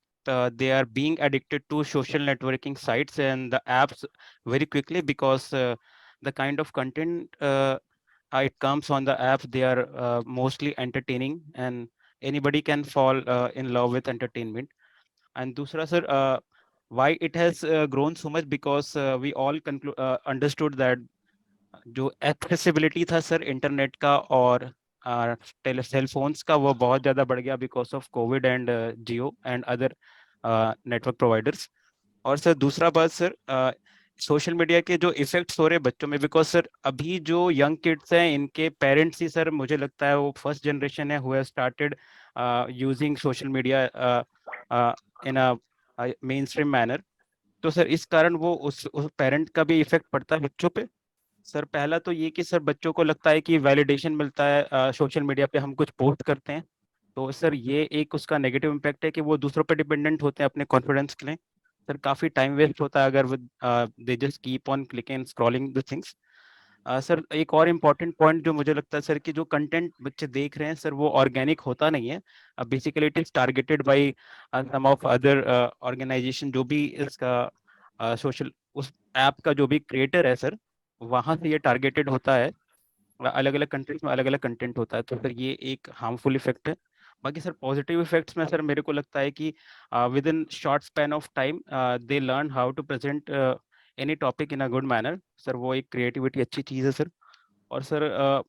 they are being addicted to social networking sites and the apps very quickly because the kind of content it comes on the app, they are mostly entertaining, and anybody can fall in love with entertainment. And dusra sir, why it has grown so much, because we all understood that जो accessibility था sir internet का और cell phones का, वो बहुत ज्यादा बढ़ गया because of Covid and Jio and other network providers. और सर दूसरा बात सर, सोशल मीडिया के जो इफेक्ट्स हो रहे बच्चों में, बिकॉज सर अभी जो यंग किड्स हैं इनके पेरेंट्स ही सर मुझे लगता है वो फर्स्ट जनरेशन है who have started using social media in a main stream manner. तो सर इस कारण वो उस पेरेंट का भी इफेक्ट पड़ता है बच्चों पे। सर पहला तो ये कि सर बच्चों को लगता है कि वैलिडेशन मिलता है सोशल मीडिया पे हम कुछ पोस्ट करते हैं, तो सर ये एक उसका नेगेटिव इम्पैक्ट है कि वो दूसरों पे डिपेंडेंट होते हैं अपने कॉन्फिडेंस के लिए। सर काफी टाइम वेस्ट होता है अगर they just keep on clicking and scrolling the things. Sir एक और इम्पॉर्टेंट पॉइंट जो मुझे लगता है सर कि जो कंटेंट बच्चे देख रहे हैं सर वो ऑर्गेनिक होता नहीं है, basically it is targeted by some of other organization जो भी इसका सोशल उस ऐप का जो भी क्रिएटर है सर वहां से ये टारगेटेड होता है, अलग अलग कंट्रीज में अलग अलग कंटेंट होता है, तो सर ये एक हार्मफुल इफेक्ट है। बाकी सर पॉजिटिव इफेक्ट्स में सर मेरे को लगता है कि within short span of time they learn how to present any topic in a good manner. Sir वो एक क्रिएटिविटी अच्छी चीज़ है सर। और सर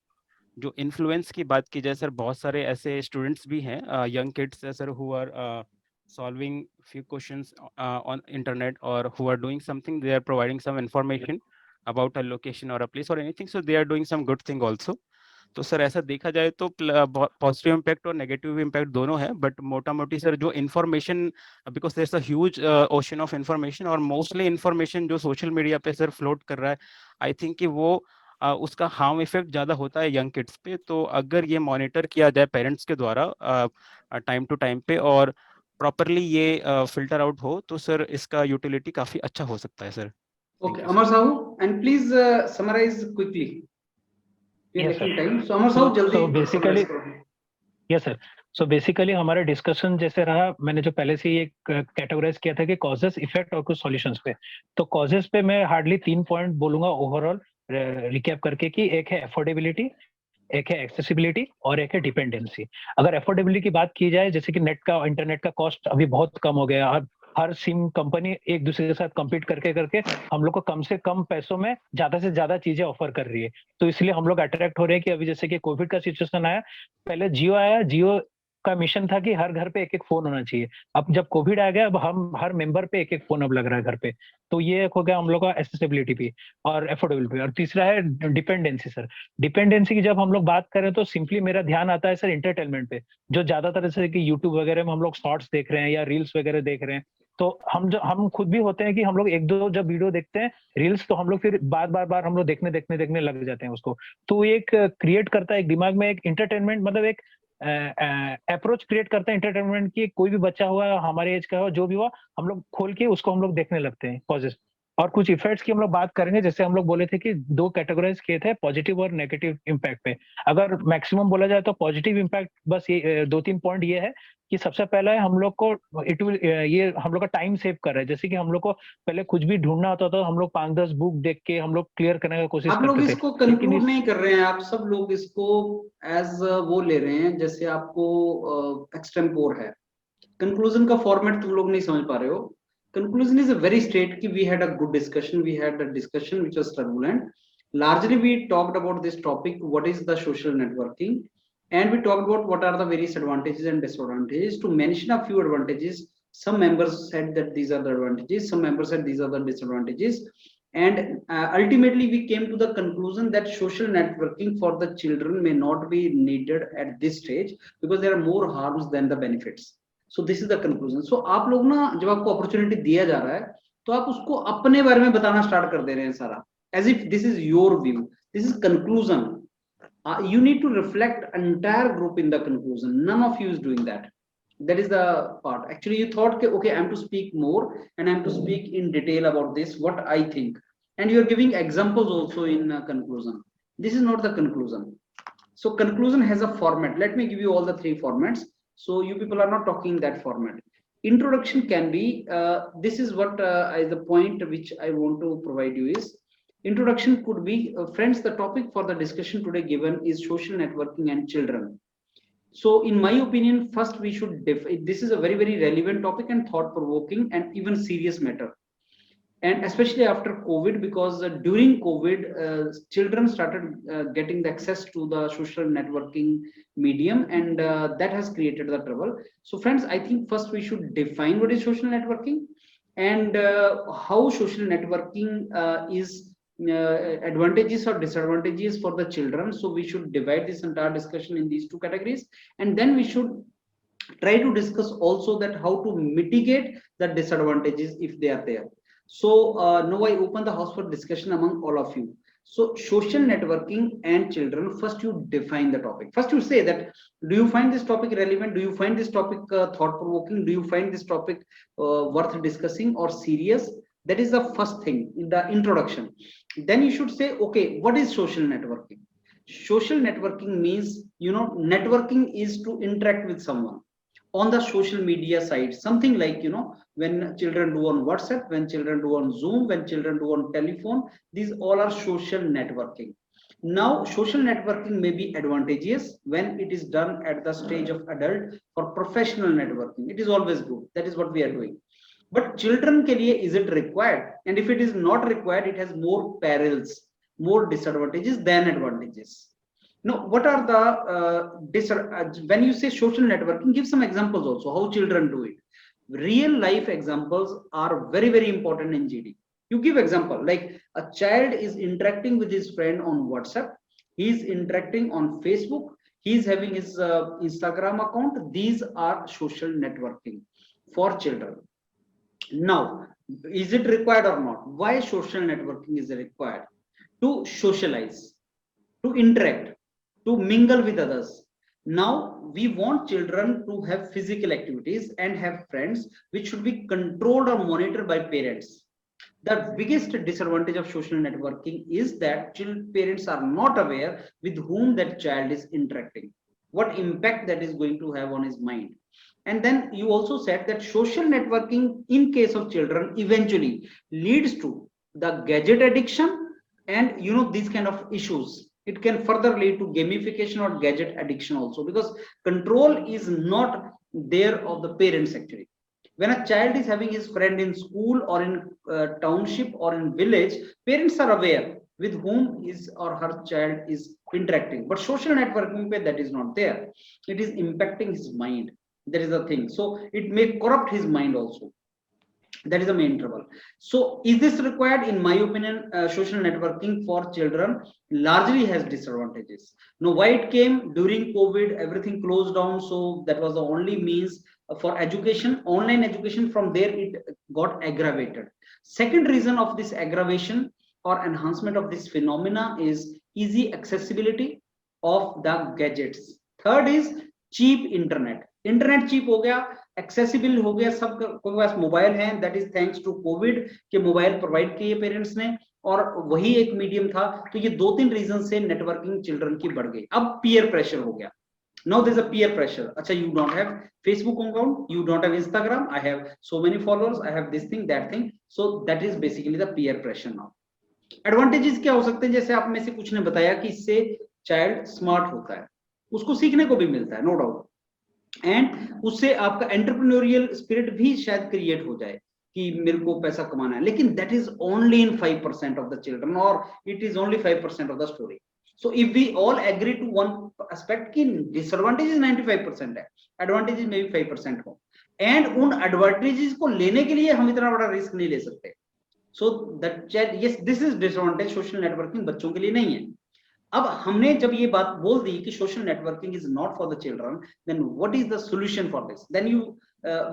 जो इन्फ्लुएंस की बात की जाए सर, बहुत सारे ऐसे स्टूडेंट्स भी हैं यंग किड्स है sir who are solving few questions on internet or who are doing something, they are providing some information about a location or a place or anything, so they are doing some good thing also. तो sir ऐसा देखा जाए तो positive impact और negative impact दोनों है, but मोटा मोटी सर जो information, because there is a huge ocean of information और मोस्टली इन्फॉर्मेशन जो सोशल मीडिया पे सर फ्लोट कर रहा है, आई थिंक कि वो उसका हार्म इफेक्ट ज़्यादा होता है यंग किड्स पे। तो अगर ये मॉनिटर किया जाए पेरेंट्स के द्वारा टाइम टू टाइम पे और प्रॉपरली ये फिल्टर आउट हो तो सर इसका यूटिलिटी काफ़ी अच्छा हो सकता है sir. Okay, Amar Sahu, and please summarize quickly. We are taking time. So Amar Sahu, जल्दी basically, yes sir. So basically हमारा डिस्कशन जैसे रहा, मैंने जो पहले से ये कैटेगराइज किया था कि कॉजेस, इफेक्ट और कुछ सॉल्यूशंस पे। तो कॉजेस पे मैं हार्डली 3 पॉइंट बोलूंगा ओवरऑल रिकैप करके कि एक है अफोर्डेबिलिटी, एक है एक्सेसिबिलिटी और एक है डिपेंडेंसी। अगर अफोर्डेबिलिटी की बात की जाए, जैसे कि नेट का, इंटरनेट का कॉस्ट अभी बहुत कम हो गया है, हर सिम कंपनी एक दूसरे के साथ कम्पीट करके हम लोग को कम से कम पैसों में ज्यादा से ज्यादा चीजें ऑफर कर रही है। तो इसलिए हम लोग अट्रैक्ट हो रहे हैं कि अभी जैसे कि कोविड का सिचुएशन आया, पहले जियो आया, जियो का मिशन था कि हर घर पे एक एक फोन होना चाहिए। अब जब कोविड आ गया, अब हम हर मेंबर पे एक एक फोन अब लग रहा है घर पे। तो ये एक हो गया हम लोग का एक्सेसिबिलिटी भी और अफोर्डेबिलिटी। और तीसरा है डिपेंडेंसी। सर, डिपेंडेंसी की जब हम लोग बात करें तो सिंपली मेरा ध्यान आता है सर एंटरटेनमेंट पे, जो ज्यादातर जैसे कि यूट्यूब वगैरह में हम लोग शॉर्ट्स देख रहे हैं या रील्स वगैरह देख रहे हैं। तो हम खुद भी होते हैं कि हम लोग एक दो जब वीडियो देखते हैं रील्स, तो हम लोग फिर बार हम लोग देखने लग जाते हैं उसको। तो एक क्रिएट करता है एक दिमाग में एक इंटरटेनमेंट, मतलब एक अप्रोच क्रिएट करता है एंटरटेनमेंट की। कोई भी बच्चा हुआ, हमारे एज का हो, जो भी हुआ, हम लोग खोल के उसको हम लोग देखने लगते हैं कॉजेस। और कुछ इफेक्ट्स की हम लोग बात करेंगे, जैसे हम लोग बोले थे कि 2 कैटेगराइज किए थे, पॉजिटिव और नेगेटिव इम्पैक्ट पे। अगर मैक्सिमम बोला जाए तो पॉजिटिव इम्पैक्ट बस ये 2-3 पॉइंट ये है कि सबसे पहला है हम लोग को ये हम लोग का टाइम सेव कर रहा है। जैसे कि हम लोग को पहले कुछ भी ढूंढना होता था, हम लोग 5-10 बुक देख के हम लोग क्लियर करने की कोशिश आप लोग करते थे। इसको कंक्लूड नहीं कर रहे हैं, आप सब लोग इसको एज वो ले रहे हैं जैसे आपको एक्सटेम्पोर है। कंक्लूजन का फॉर्मेट तुम लोग नहीं समझ पा रहे हो। Conclusion is a very straight कि we had a good discussion, we had a discussion which was turbulent. Largely we talked about this topic, what is the social networking, and we talked about what are the various advantages and disadvantages. To mention a few advantages, some members said that these are the advantages, some members said these are the disadvantages, and ultimately we came to the conclusion that social networking for the children may not be needed at this stage because there are more harms than the benefits. So this is the conclusion. So आप लोग ना जब आपको opportunity दिया जा रहा है तो आप उसको अपने बारे में बताना स्टार्ट कर दे रहे हैं सारा, as if this is your view, this is conclusion. You need to reflect entire group in the conclusion. None of you is doing that. That is the part. Actually you thought okay, I am to speak more and I am to speak in detail about this, what I think, and you are giving examples also in conclusion. This is not the conclusion. So conclusion has a format. Let me give you all the 3 formats. So you people are not talking that format. Introduction can be, this is what is the point which I want to provide you is, introduction could be, friends, the topic for the discussion today given is social networking and children. So in my opinion, first we should this is a very, very relevant topic and thought provoking and even serious matter. And especially after COVID, because during COVID, children started getting the access to the social networking medium, and that has created the trouble. So friends, I think first we should define what is social networking and how social networking is advantages or disadvantages for the children. So we should divide this entire discussion in these 2 categories, and then we should try to discuss also that how to mitigate the disadvantages if they are there. So now I open the house for discussion among all of you. So social networking and children, first you define the topic. First you say that, do you find this topic relevant? Do you find this topic thought provoking? Do you find this topic worth discussing or serious? That is the first thing in the introduction. Then you should say, okay, what is social networking? Social networking means, you know, networking is to interact with someone on the social media side, something like, you know, when children do on WhatsApp, when children do on Zoom, when children do on telephone, these all are social networking. Now social networking may be advantageous when it is done at the stage of adult. For professional networking, it is always good. That is what we are doing. But children ke liye, is it required? And if it is not required, it has more perils, more disadvantages than advantages. Now, what are the when you say social networking, give some examples also how children do it. Real life examples are very, very important in GD. You give example like a child is interacting with his friend on WhatsApp, he is interacting on Facebook, he is having his Instagram account. These are social networking for children. Now, is it required or not? Why social networking is required? To socialize, to interact, to mingle with others. Now we want children to have physical activities and have friends which should be controlled or monitored by parents. The biggest disadvantage of social networking is that parents are not aware with whom that child is interacting, what impact that is going to have on his mind. And then you also said that social networking in case of children eventually leads to the gadget addiction and, you know, these kind of issues. It can further lead to gamification or gadget addiction also, because control is not there of the parents actually. When a child is having his friend in school or in township or in village, parents are aware with whom his or her child is interacting. But social networking page, that is not there. It is impacting his mind. That is the thing. So it may corrupt his mind also. That is the main trouble. So is this required? In my opinion, social networking for children largely has disadvantages. Now, why it came during COVID, everything closed down, so that was the only means for education, online education. From there it got aggravated. Second reason of this aggravation or enhancement of this phenomena is easy accessibility of the gadgets. Third is cheap internet. Internet cheap हो गया, accessible हो गया, सब के पास mobile है. That is thanks to COVID के mobile provide किए पेरेंट्स ने, और वही एक मीडियम था. तो ये 2-3 रीजन से नेटवर्किंग चिल्ड्रन की बढ़ गई. अब पीयर प्रेशर हो गया. Now there's a peer pressure. अच्छा, you don't have Facebook account, you don't have Instagram, I have so many followers, I have this thing, that thing. So that is basically the peer pressure now. Advantages क्या हो सकते हैं? जैसे आप में से कुछ ने बताया कि इससे चाइल्ड स्मार्ट होता है, उसको सीखने को भी मिलता है, नो डाउट. एंड उससे आपका एंटरप्रेन्योरियल स्पिरिट भी शायद क्रिएट हो जाए कि मेरे को पैसा कमाना है. लेकिन that is only in 5% of the children, और it is only 5% of the story. So if we all agree to one aspect कि disadvantages 95% है, advantages में भी 5% हो, and उन advantages को लेने के लिए हम इतना बड़ा रिस्क नहीं ले सकते. So that yes, this is disadvantage. Social networking बच्चों के लिए नहीं है. अब हमने जब ये बात बोल दी कि social networking is not for the children, then what is the solution for this? Then you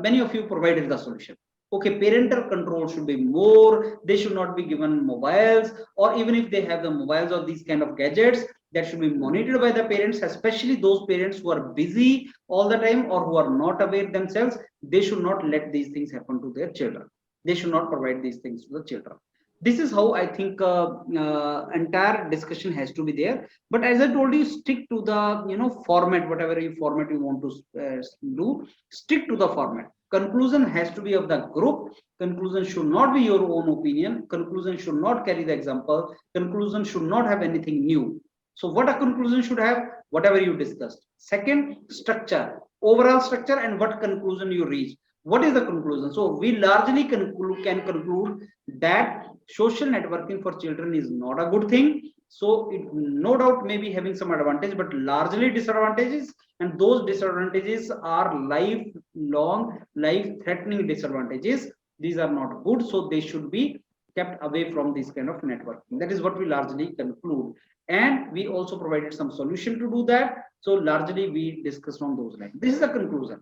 many of you provided the solution. Okay, parental control should be more. They should not be given mobiles, or even if they have the mobiles or these kind of gadgets, that should be monitored by the parents, especially those parents who are busy all the time or who are not aware themselves. They should not let these things happen to their children. They should not provide these things to the children. This is how I think entire discussion has to be there. But as I told you, stick to the format, whatever format you want to do, stick to the format. Conclusion has to be of the group. Conclusion should not be your own opinion. Conclusion should not carry the example. Conclusion should not have anything new. So what a conclusion should have? Whatever you discussed. Second, structure, overall structure, and what conclusion you reach. What is the conclusion? So we largely can conclude that social networking for children is not a good thing. So it no doubt may be having some advantage, but largely disadvantages, and those disadvantages are lifelong, life-threatening disadvantages. These are not good, so they should be kept away from this kind of networking. That is what we largely conclude, and we also provided some solution to do that. So largely we discussed on those lines. This is the conclusion.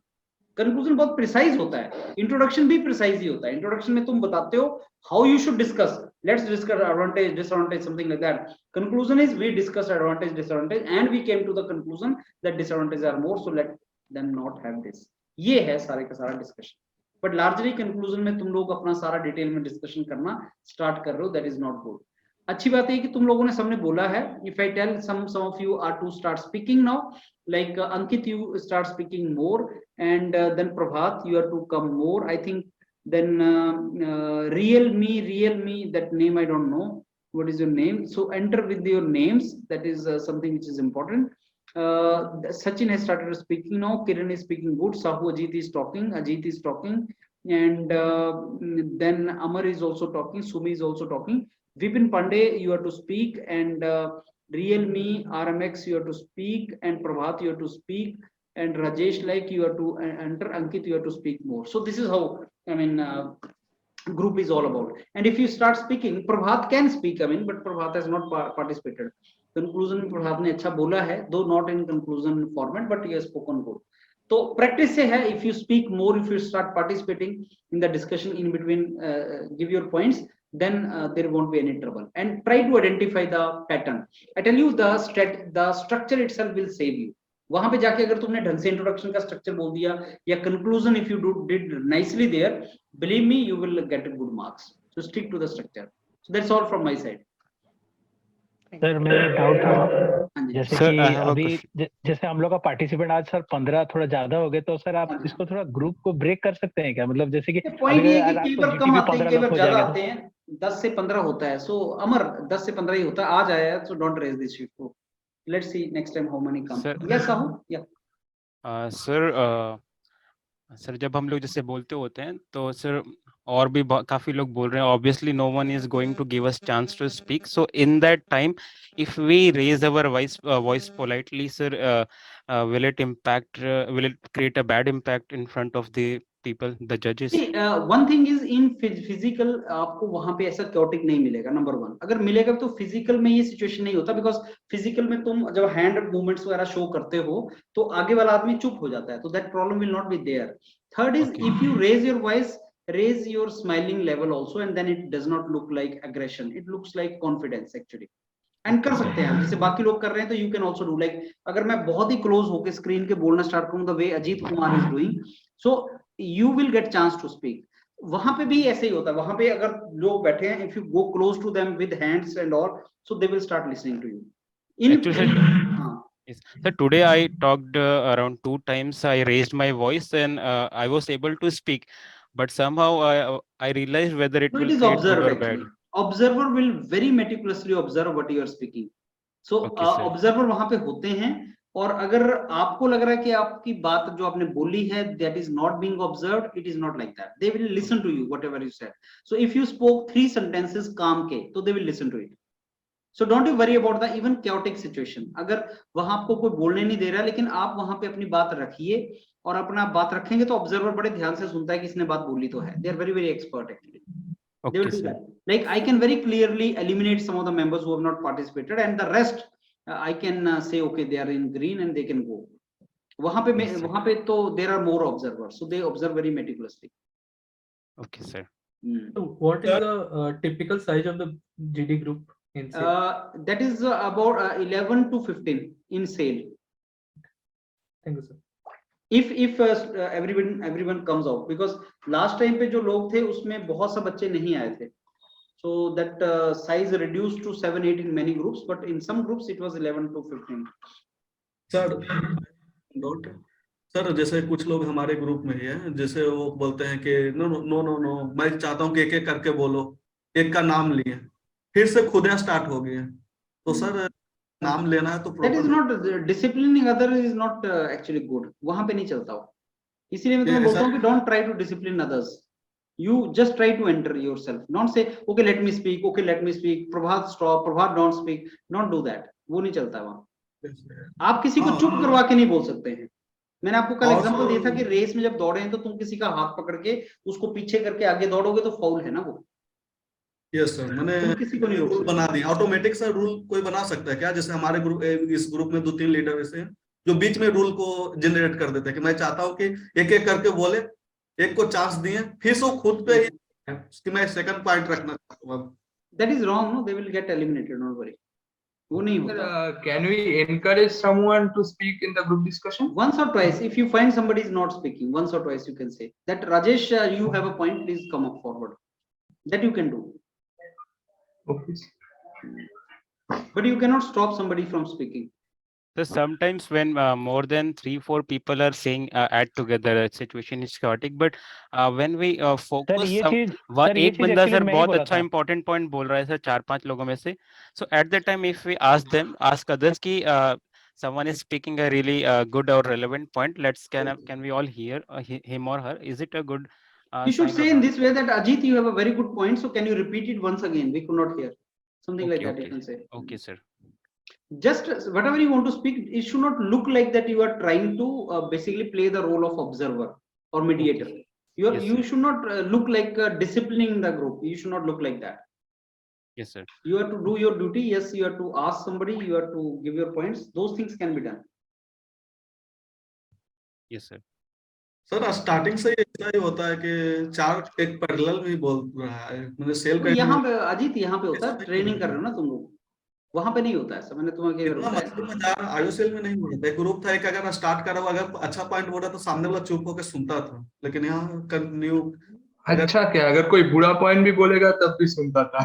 Conclusion बहुत precise होता है, introduction भी precise ही होता है. Introduction में तुम बताते हो how you should discuss. Let's discuss advantage, disadvantage, something like that. Conclusion is we discussed advantage, disadvantage, and we came to the conclusion that disadvantages are more, so let them not have this. ये है सारे का सारा discussion. But largely conclusion में तुम लोग अपना सारा डिटेल में discussion करना start कर रहे हो, that is not good. अच्छी बात है कि तुम लोगों ने सबने बोला है. If I tell some of you are to start speaking now, like Ankit, you start speaking more, and then Prabhat, you are to come more. I think then real me, that name I don't know. What is your name? So enter with your names. That is something which is important. Sachin has started speaking now. Kiran is speaking good. Sahu Ajit is talking. Ajit is talking, and then Amar is also talking. Sumi is also talking. Vipin Pandey, you are to speak, and Real Me, RMX, you are to speak, and Prabhat, you are to speak, and Rajesh, like you are to enter. Ankit, you are to speak more. So this is how group is all about. And if you start speaking, Prabhat can speak, but Prabhat has not participated. Conclusion में Prabhat ने अच्छा बोला है, though not in conclusion format, but he has spoken good. So practice से है, if you speak more, if you start participating in the discussion in between, give your points, then there won't be any trouble. And try to identify the pattern. I tell you, the structure itself will save you. वहां पे जाके अगर तुमने ढंग से introduction का structure बोल दिया या conclusion if you did nicely there, believe me, you will get good marks. So stick to the structure. So that's all from my side. Sir मेरा डाउट था हाँ जी। जैसे Sir, कि I have a अभी question. जैसे हम लोग का पार्टिसिपेंट आज सर 15 थोड़ा ज्यादा हो गए, तो सर आप इसको थोड़ा ग्रुप को ब्रेक कर सकते हैं क्या? मतलब जैसे कि पॉइंट ये है कि अगर कई आपको बार कम जीटीबी आते हैं, 15 कई लोग बार हो ज्यादा जाएंगे आते हैं, 10 से 15 होता है। सो अमर 10 से 15 ही होता है, आज आया है, so don't raise this issue. Let's see next time how many come. Sir, yes Sahu, या सर जब हम लोग जैसे बोलते होते हैं तो सर और भी काफी लोग बोल रहे हैं, obviously no one is going to give us chance to speak, so in that time if we raise our voice politely sir, will it impact, will it create a bad impact in front of the people, the judges? One thing is in physical, आपको वहां पे ऐसा chaotic नहीं मिलेगा। Number one, अगर मिलेगा तो physical में ये सिचुएशन नहीं होता, बिकॉज फिजिकल में तुम जब हैंड मूवमेंट्स वगैरह शो करते हो तो आगे वाला आदमी चुप हो जाता है, तो that problem will not be there. Third is Okay. If you raise your voice, raise your smiling level also, and then it does not look like aggression, it looks like confidence actually। And कर सकते हैं हम, जैसे बाकी लोग कर रहे हैं, तो you can also do like, अगर मैं बहुत ही क्लोज होकर स्क्रीन के बोलना स्टार्ट करूं the way Ajit Kumar is doing, so you will get chance to speak. वहां पे भी ऐसे ही होता है, वहां पे अगर लोग बैठे हैं, if you go close to them with hands and all, so they will start listening to you. Actually, sir, yes. Sir, today I talked around 2 times. I raised my voice and I was able to speak, but somehow I realized whether it So will it is create good observed or actually. bad. Observer will very meticulously observe what you are speaking. So Okay, sir. observer वहां पे होते हैं, और अगर आपको लग रहा है कि आपकी बात जो आपने बोली है that is not being observed, it is not like that. They will listen to you whatever you said. So if you spoke 3 sentences calm के, तो they will listen to it. So don't you worry about the even chaotic situation. अगर वहां आपको कोई बोलने नहीं दे रहा, लेकिन आप वहां पे अपनी बात रखिए, और अपना बात रखेंगे तो ऑब्जर्वर बड़े ध्यान से सुनता है कि इसने बात बोली तो है। They are very expert actually. They will Okay, do sir. that. Like I can very clearly eliminate some of the members who have not participated, and the rest I can say okay, they are in green and they can go. वहां पे Yes, sir. वहां पे तो there are more observers, so they observe very meticulously. Okay, sir. So what is the typical size of the GD group in sale? That is about 11 to 15 in sale. Thank you, sir. If everyone comes out, because last time पे जो लोग थे उसमें बहुत सा बच्चे नहीं आए थे, so that size reduced to 7-8 in many groups, but in some groups it was 11 to 15. Sir जैसे कुछ लोग हमारे ग्रुप में ही है, जैसे वो बोलते हैं कि नो नो नो नो, मैं चाहता हूँ कि एक एक करके बोलो, एक का नाम लिए, फिर से खुदियां स्टार्ट हो गई हैं, तो सर नाम लेना है तो That is not disciplining other is not actually good. वहां पे नहीं चलता हो, इसीलिए मैं तुम्हें बोलता हूँ कि don't try to discipline others. You just try to enter yourself. Don't say okay let me speak, okay let me speak. Prabhat stop, Prabhat don't speak. Don't do that. वो नहीं चलता वहां। आप किसी को चुप करवा के नहीं बोल सकते हैं। मैंने आपको कल एग्जांपल दिया था कि रेस में जब दौड़े हैं तो तुम किसी का हाथ पकड़ के उसको पीछे करके आगे दौड़ोगे तो फाउल है ना वो। यस सर, मैंने किसी को नहीं रूल बना दिया ऑटोमेटिक। सर रूल कोई बना सकता है क्या? जैसे हमारे ग्रुप, इस ग्रुप में 2-3 लीडर ऐसे हैं जो बीच में रूल को जनरेट कर देते हैं कि मैं चाहता हूँ कि एक एक करके बोले, एक को चांस दिए, फिर वो खुद पे ही कि मैं सेकंड पॉइंट रखना चाहता हूँ। That is wrong, no? They will get eliminated. Don't worry. वो नहीं होता। Can we encourage someone to speak in the group discussion? Once or twice, if you find somebody is not speaking, once or twice you can say that Rajesh, you have a point. Please come up forward. That you can do. Okay. But you cannot stop somebody from speaking. So sometimes when more than 3-4 people are saying add together, a situation is chaotic, but when we focus, एक बंदा sir बहुत अच्छा important point बोल रहा है sir 4-5 लोगों में से, so at that time if we ask others कि someone is speaking a really good or relevant point, can we all hear him or her? Is it a good you should say in this way that Ajit, you have a very good point, so can you repeat it once again? We could not hear. Something like that you can say. Okay, sir. Just whatever you want to speak, it should not look like that you are trying to basically play the role of observer or mediator. You should not look like disciplining the group. You should not look like that. Yes, sir. You have to do your duty. Yes, you have to ask somebody. You have to give your points. Those things can be done. Yes, sir. Sir starting से ऐसा ही होता है कि 4 एक parallel में बोल रहा है, मतलब सेल पे यहाँ पे अजीत, यहाँ पे होता है, ट्रेनिंग कर रहे हो ना तुम लोग, वहां पे नहीं होता है। मैंने तुम्हें आयो सेल में नहीं बोलता, एक ग्रुप था, एक अगर स्टार्ट करा, अगर अच्छा पॉइंट बोला तो सामने वाला चुप होकर सुनता था, लेकिन यहाँ कंटिन्यू। अच्छा क्या, अगर कोई बुरा पॉइंट भी बोलेगा तब भी सुनता था?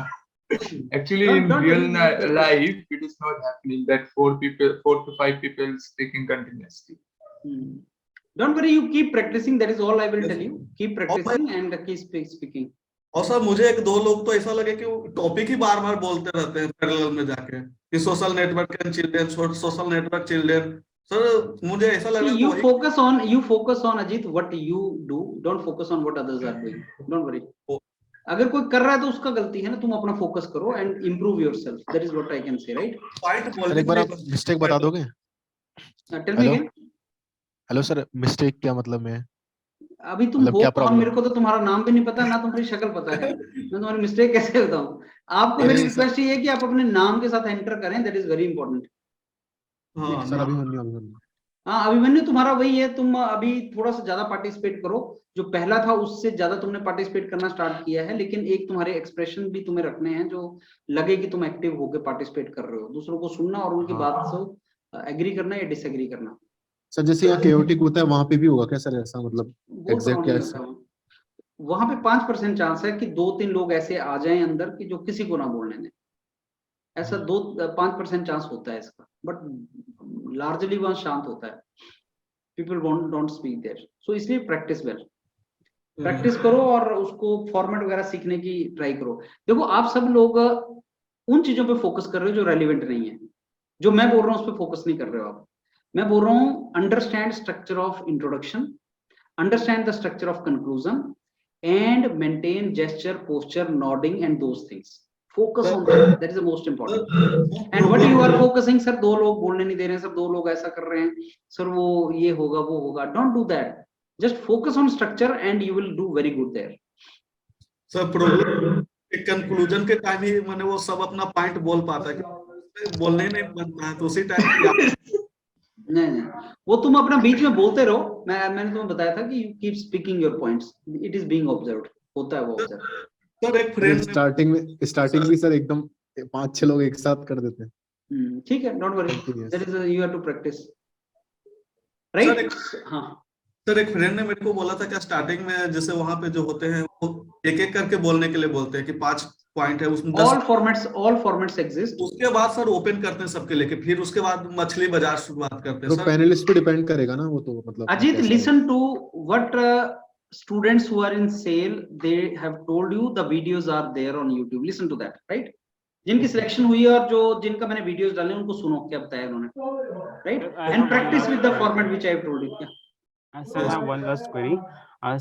Actually, in real life, it is not happening that 4 to 5 people speaking continuously. Don't worry, you keep practicing. That is all I will tell you. Keep practicing and keep speaking. और sir मुझे एक दो लोग तो ऐसा लगे कि वो टॉपिक ही बार बार बोलते रहते हैं पैरेलल में जाके कि social network and children, social network children. Sir मुझे ऐसा लग रहा है you focus on Ajit what you do. Don't focus on what others are doing. Don't worry. अगर कोई कर रहा है तो उसका गलती है ना, तुम अपना फोकस करो and improve yourself. That is what I can say, right? एक बार आप मिस्टेक बता दोगे? Tell me again. Hello sir, mistake क्या मतलब में? अभी तुम हो और मेरे को तो तुम्हारा नाम भी नहीं पता ना तुम्हारी शक्ल पता है, मैं तुम्हारी मिस्टेक कैसे बताऊं? आपको मेरी रिक्वेस्ट ये है कि आप अपने नाम के साथ एंटर करें, that is very important. Sir Abhimanyu हाँ अभिमन्यु तुम्हारा वही है, तुम अभी थोड़ा सा ज्यादा पार्टिसिपेट करो। जो पहला था उससे ज्यादा तुमने पार्टिसिपेट करना स्टार्ट किया है, लेकिन एक तुम्हारे एक्सप्रेशन भी तुम्हें रखने हैं जो लगे कि तुम एक्टिव होकर पार्टिसिपेट कर रहे हो। दूसरों को सुनना और उनकी बात से एग्री करना या डिसएग्री करना। सर जैसे यहाँ केओटिक होता है वहां पे भी होगा क्या सर ऐसा? मतलब एग्जैक्ट क्या है? वहां पे 5% चांस है कि 2-3 लोग ऐसे आ जाएं अंदर कि जो किसी को ना बोलने दें। ऐसा 5% चांस होता है इसका, बट लार्जली वहां शांत होता है। पीपल डोंट स्पीक देयर, सो इसलिए प्रैक्टिस वेल, प्रैक्टिस करो और उसको फॉर्मेट वगैरह सीखने की ट्राई करो। देखो आप सब लोग उन चीजों पे फोकस कर रहे हो जो रेलिवेंट नहीं है। जो मैं बोल रहा हूँ उस पर फोकस नहीं कर रहे हो आप। मैं बोल रहा हूँ understand structure of introduction, understand the structure of conclusion and maintain gesture, posture, nodding and those things. Focus on that. That is the most important. And what you are focusing, sir, 2 लोग बोलने नहीं दे रहे हैं, sir 2 लोग ऐसा कर रहे हैं, सर वो ये होगा वो होगा। Don't do that. Just focus on structure and you will do very good there. Sir problem conclusion के टाइम ही मैंने वो सब अपना पॉइंट बोल पाता है, बोलने नहीं बनता है तो उसी टाइम नहीं वो तुम अपना बीच में बोलते रहो। मैंने तुम्हें बताया था कि you keep speaking your points. It is being observed. होता है वो observe। सर एक फ्रेंड स्टार्टिंग भी सर एकदम 5-6 लोग एक साथ कर देते हैं। ठीक है, don't worry, that is you have to practice, right? हाँ सर एक फ्रेंड ने मेरे को बोला था कि स्टार्टिंग में जैसे वहां पे जो होते हैं वो एक एक करके बोलने के लिए बोलते हैं कि 5 पॉइंट है उसमें 10 ऑल फॉर्मेट्स एग्जिस्ट। उसके बाद सर ओपन करते हैं सबके लेके, फिर उसके बाद मछली बाजार शुरुआत करते हैं। तो पैनलिस्ट पे डिपेंड करेगा ना वो, तो मतलब Ajit listen to what students who are in sale, they have told you the videos are there on YouTube. Listen to that, right? जिनकी सिलेक्शन हुई है और जो जिनका मैंने वीडियोस डाले उनको सुनो क्या बताया उन्होंने, right? And practice with the format which I have told you. Sir हाँ, one last query.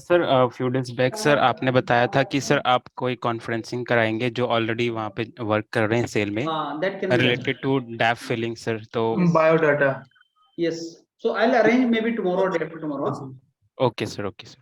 Sir few days back sir आपने बताया था कि सर आप कोई कॉन्फ्रेंसिंग कराएंगे जो ऑलरेडी वहाँ पे वर्क कर रहे हैं सेल में, रिलेटेड टू डैप फिलिंग सर, तो biodata. Yes, so I'll arrange maybe tomorrow or day after tomorrow. Okay sir, okay sir.